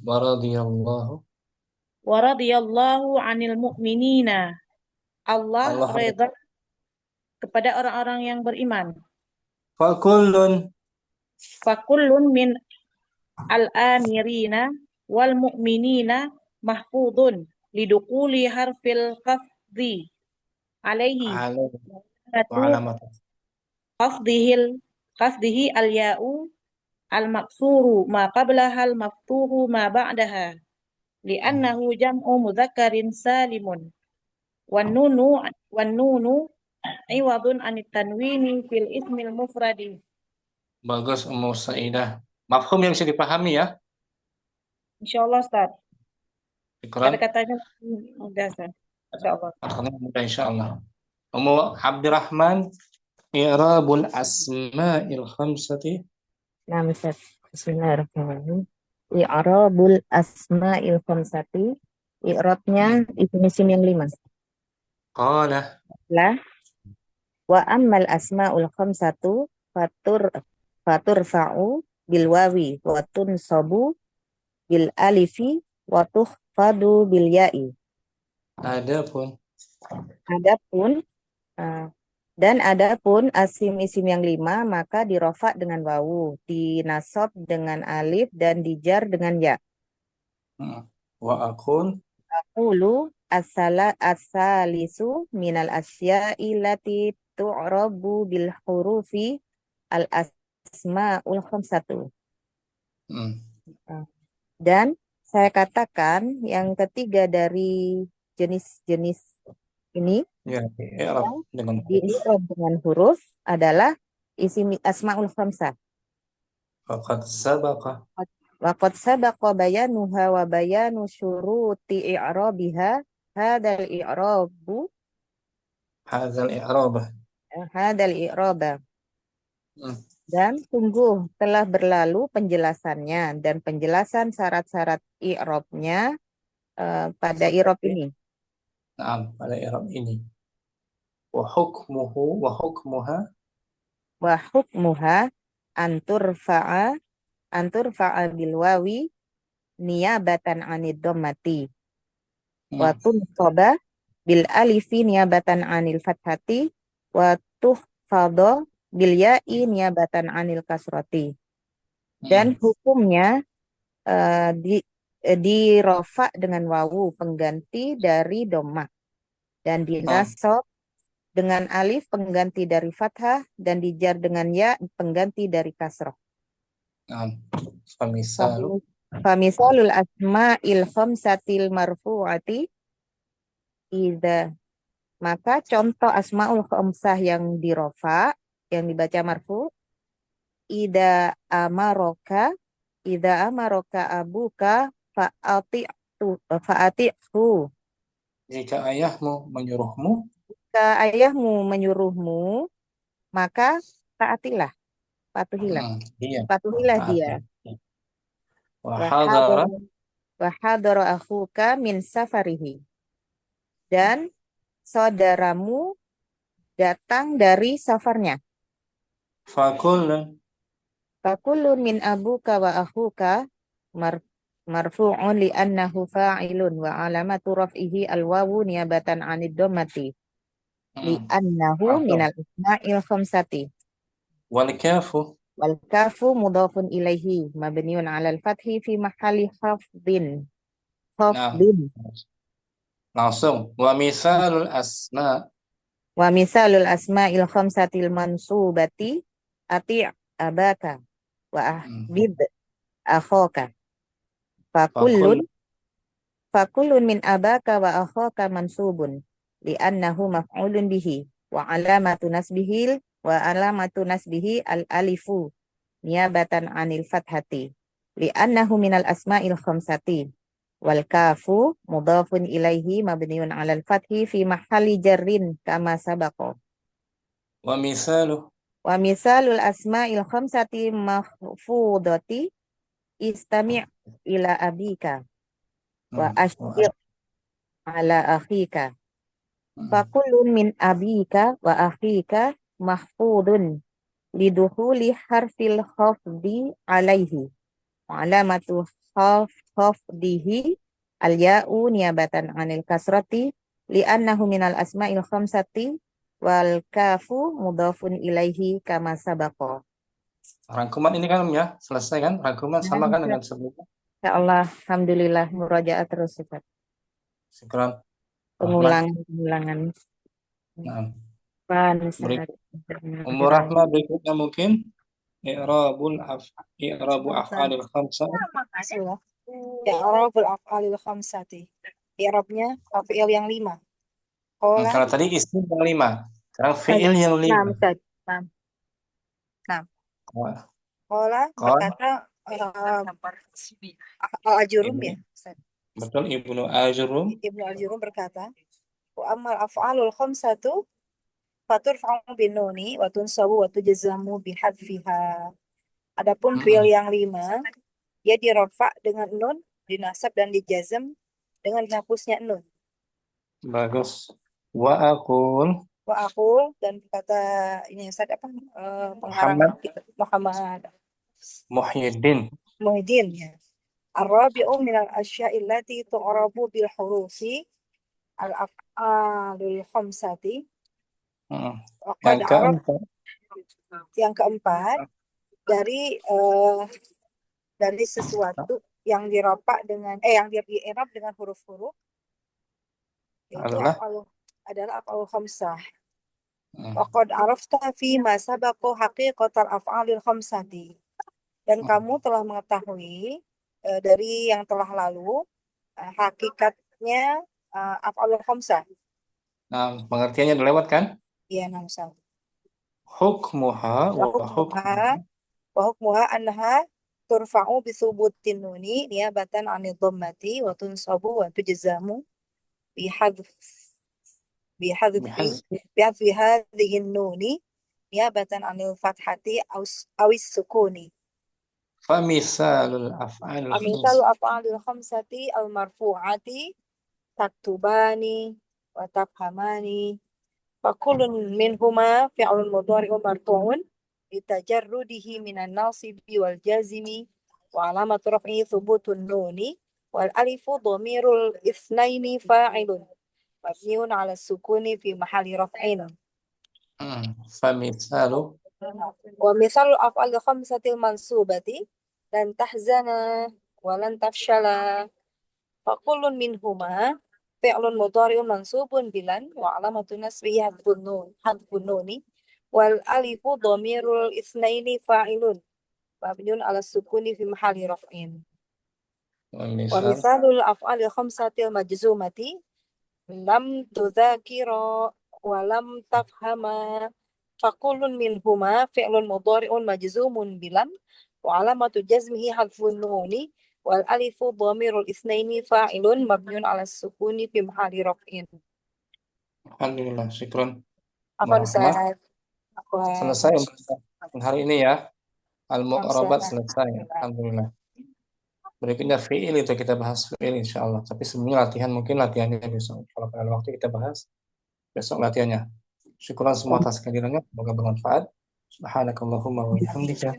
Wa radiyallahu 'anil mu'minina. Allah redha kepada orang-orang yang beriman. Fakullun min al-amirina wal mu'minina mahfudun lidukuli harfil qafdi alaihi qafdihi al-ya'u al-maksuru ma qablaha al-maftuhu ma ba'daha li'annahu jam'u mudzakkarin salimun wan nunu iwadun anit tanwini fil ismil mufradi. Bagus Ummu Saidah. Mafhum yang bisa dipahami ya? Insyaallah Ustaz. Kata-katanya mudah Ustaz. Insyaallah. Kata-katanya mudah insyaallah. Ummu Abdurrahman, i'rabul asma'il khamsati. Nah, Ustaz. Bismillahirrahmanirrahim. I'rabul asma'il khamsati. I'rabnya isim yang 5. Qala. Wa ammal asma'ul khamsatu faturfa'u bil wawi wa tunsabu bil alifi wa tukhfadu bil ya'i. Adapun isim yang 5 maka dirofa dengan wawu, dinasab dengan alif dan dijar dengan ya. Wa aqulu asalisu minal asya'i lati tu'rabu bil hurufi al asma'ul khamsatu. Dan saya katakan yang ketiga dari jenis-jenis ini Ya, yang dengan huruf. di'irab dengan huruf adalah isim asma'ul khamsah. Faqad sabaqa. Waqad sabaqa bayanuha wa bayanu syuruti i'rabiha hadal i'rabu Hadzal i'rabah. hadal i'raba. Dan sungguh telah berlalu penjelasannya dan penjelasan syarat-syarat i'rabnya pada i'rab ini. Naam, pada i'rab ini. Wa hukmuhu wa hukmuha Wa hukmuha anturfa'a bil wawi niyabatan 'anid dhammati wa tunqaba bil alifi niyabatan 'anil fathati wa tuhfadha bil ya'i niyabatan 'anil kasrati. Dan hukumnya dirofa dengan wawu pengganti dari dhammah dan dinasab dengan alif pengganti dari fathah dan dijar dengan ya pengganti dari kasrah. Famisalul asma'il khamsatil marfu'ati idza, maka contoh asmaul khamsah yang dirofa yang dibaca marfu, idza amaraka abuka fa'ati'hu. Jika ayahmu menyuruhmu, Jika ayahmu menyuruhmu, maka taatilah, patuhilah. Patuhilah dia. Wa hadara akhuka min safarihi. Dan saudaramu datang dari safarnya. Fakullun min abuka wa akhuka marfu'un li'annahu fa'ilun wa alamatu raf'ihi al-wawu niyabatan 'anid dhammati li'annahu minal asma'il khamsati. Wal kafu mudhafun ilaihi mabniun 'alal fathi fi mahalli khafdin. Langsung wa misalul asma'il khamsatil mansubati ati' abaka wa ahbib akhaka. Fakullun min abaka wa akhaka mansubun li'annahu maf'ulun bihi wa alamatu nasbihi al-alifu niyabatan 'anil fathati li'annahu minal asma'il khamsati. Wal kafu mudhafun ilaihi mabniun 'alal fathi fi mahalli jarrin kama sabaqa. Wa misalul asma'il khamsati mahfudati istami' ila abika wa ashfiq ala akhika. Fakullun min abika wa akhika mahfudun liduhuli harfil khafdi alaihi. Alamatu khafdihi al-ya'u niyabatan 'anil kasrati li'annahu minal asma'il khamsati wal kafu mudhafun ilaihi kama sabaqa. Rangkuman ini kan ya, selesai kan? Rangkuman sama kan dengan sebelumnya? Ya Allah, alhamdulillah murajaah terus Ustaz. Syukran. Pengulangan. Nah. Umur Rahma berikutnya mungkin i'rabu af'alil khamsah. I'rabul af'alil khamsati. I'rabnya fi'il yang 5. Kalau tadi isim yang 5, sekarang fi'il yang 5. Nah. Qala berkata al-Ajurum ya. Betul, Ibnu Ajurum. Ibnu Ajurum berkata, wa ammal af'alul khamsatu faturfa'u bin nuni wa tunsabu wa tujzamu bi hadfiha. Adapun fi'il yang 5, dia dirfa dengan nun, dinasab dan dijazm dengan dihapusnya nun. Bagus. Wa aqul Dan berkata ini Ustaz apa pengarang kita Muhammad Muhyiddin ya. Ar-rabi'u minal asya'i allati tu'rabu bil hurufi al-af'alul khamsati. Yang keempat dari sesuatu yang diropa dengan yang di-i'rab dengan huruf-huruf Yaitu adalah adalah af'alul khamsah. hmm. Waqad arafta fi ma sabaqu haqiqatal af'alil khamsati. Dan kamu telah mengetahui dari yang telah lalu hakikatnya af'alul khamsah. Nah, pengertiannya udah lewat kan? Iya, nah, Ustaz. Hukmuha wa Wa hukmuha annaha turfa'u bi thubutin nuni niyabatan 'anil dhammati wa tunsabu wa tujzamu bi hadfi hadhihi nuni niyabatan 'anil fathati awis sukuni. Famisalul af'alul Amisalu af'alil khamsati al marfu'ati taktubani wa tafhamani fakullun minhuma fi'lun mudhari'un marfu'un litajarrudihi minan nasibi wal jazimi wa alamatu raf'ihi thubutun nuni wal alifu dhamirul itsnaini fa'ilun mabniun 'ala sukuni fi mahalli raf'in. Famisalu Wa misalul af'alil khamsatil mansubati lan tahzana wa lan tafshala fakullun minhuma fi'lun mudhari'un mansubun bilan wa alamatu nasbihi hadfun nuni wal alifu dhamirul itsnaini fa'ilun mabniun 'ala sukuni fi mahalli raf'in. Wa misalul af'alil khamsatil majzumati lam tudzakira wa lam tafhama fakullun minhuma fi'lun mudhari'un majzumun bilan wa alamatu jazmihi hadfun nuni wal alifu dhamirul itsnaini fa'ilun mabniun 'ala sukuni fi mahalli raf'in. Alhamdulillah, syukran. Afwan Ustaz. Selesai untuk hari ini ya. Al-Mu'arabat selesai. Alhamdulillah. Berikutnya fi'il itu kita bahas fi'il insyaallah. Tapi sebelumnya mungkin latihannya besok. Kalau pada waktu kita bahas besok latihannya. Syukran semua atas kehadirannya. Semoga bermanfaat. Subhanakallahumma wa bihamdika.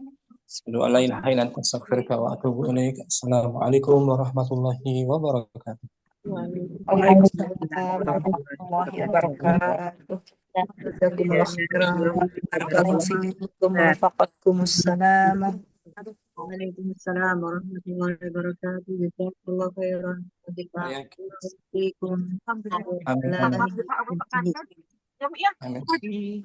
Asyhadu an la ilaha illa anta astaghfiruka wa atubu ilaik. Assalamualaikum warahmatullahi wabarakatuh. Waalaikumsalam warahmatullahi wabarakatuh. Jazakumullah khairan. Barakallahu fiikum wa wafaqakumussalam. Waalaikumsalam warahmatullahi wabarakatuh. Jazakumullah khairan. Amin.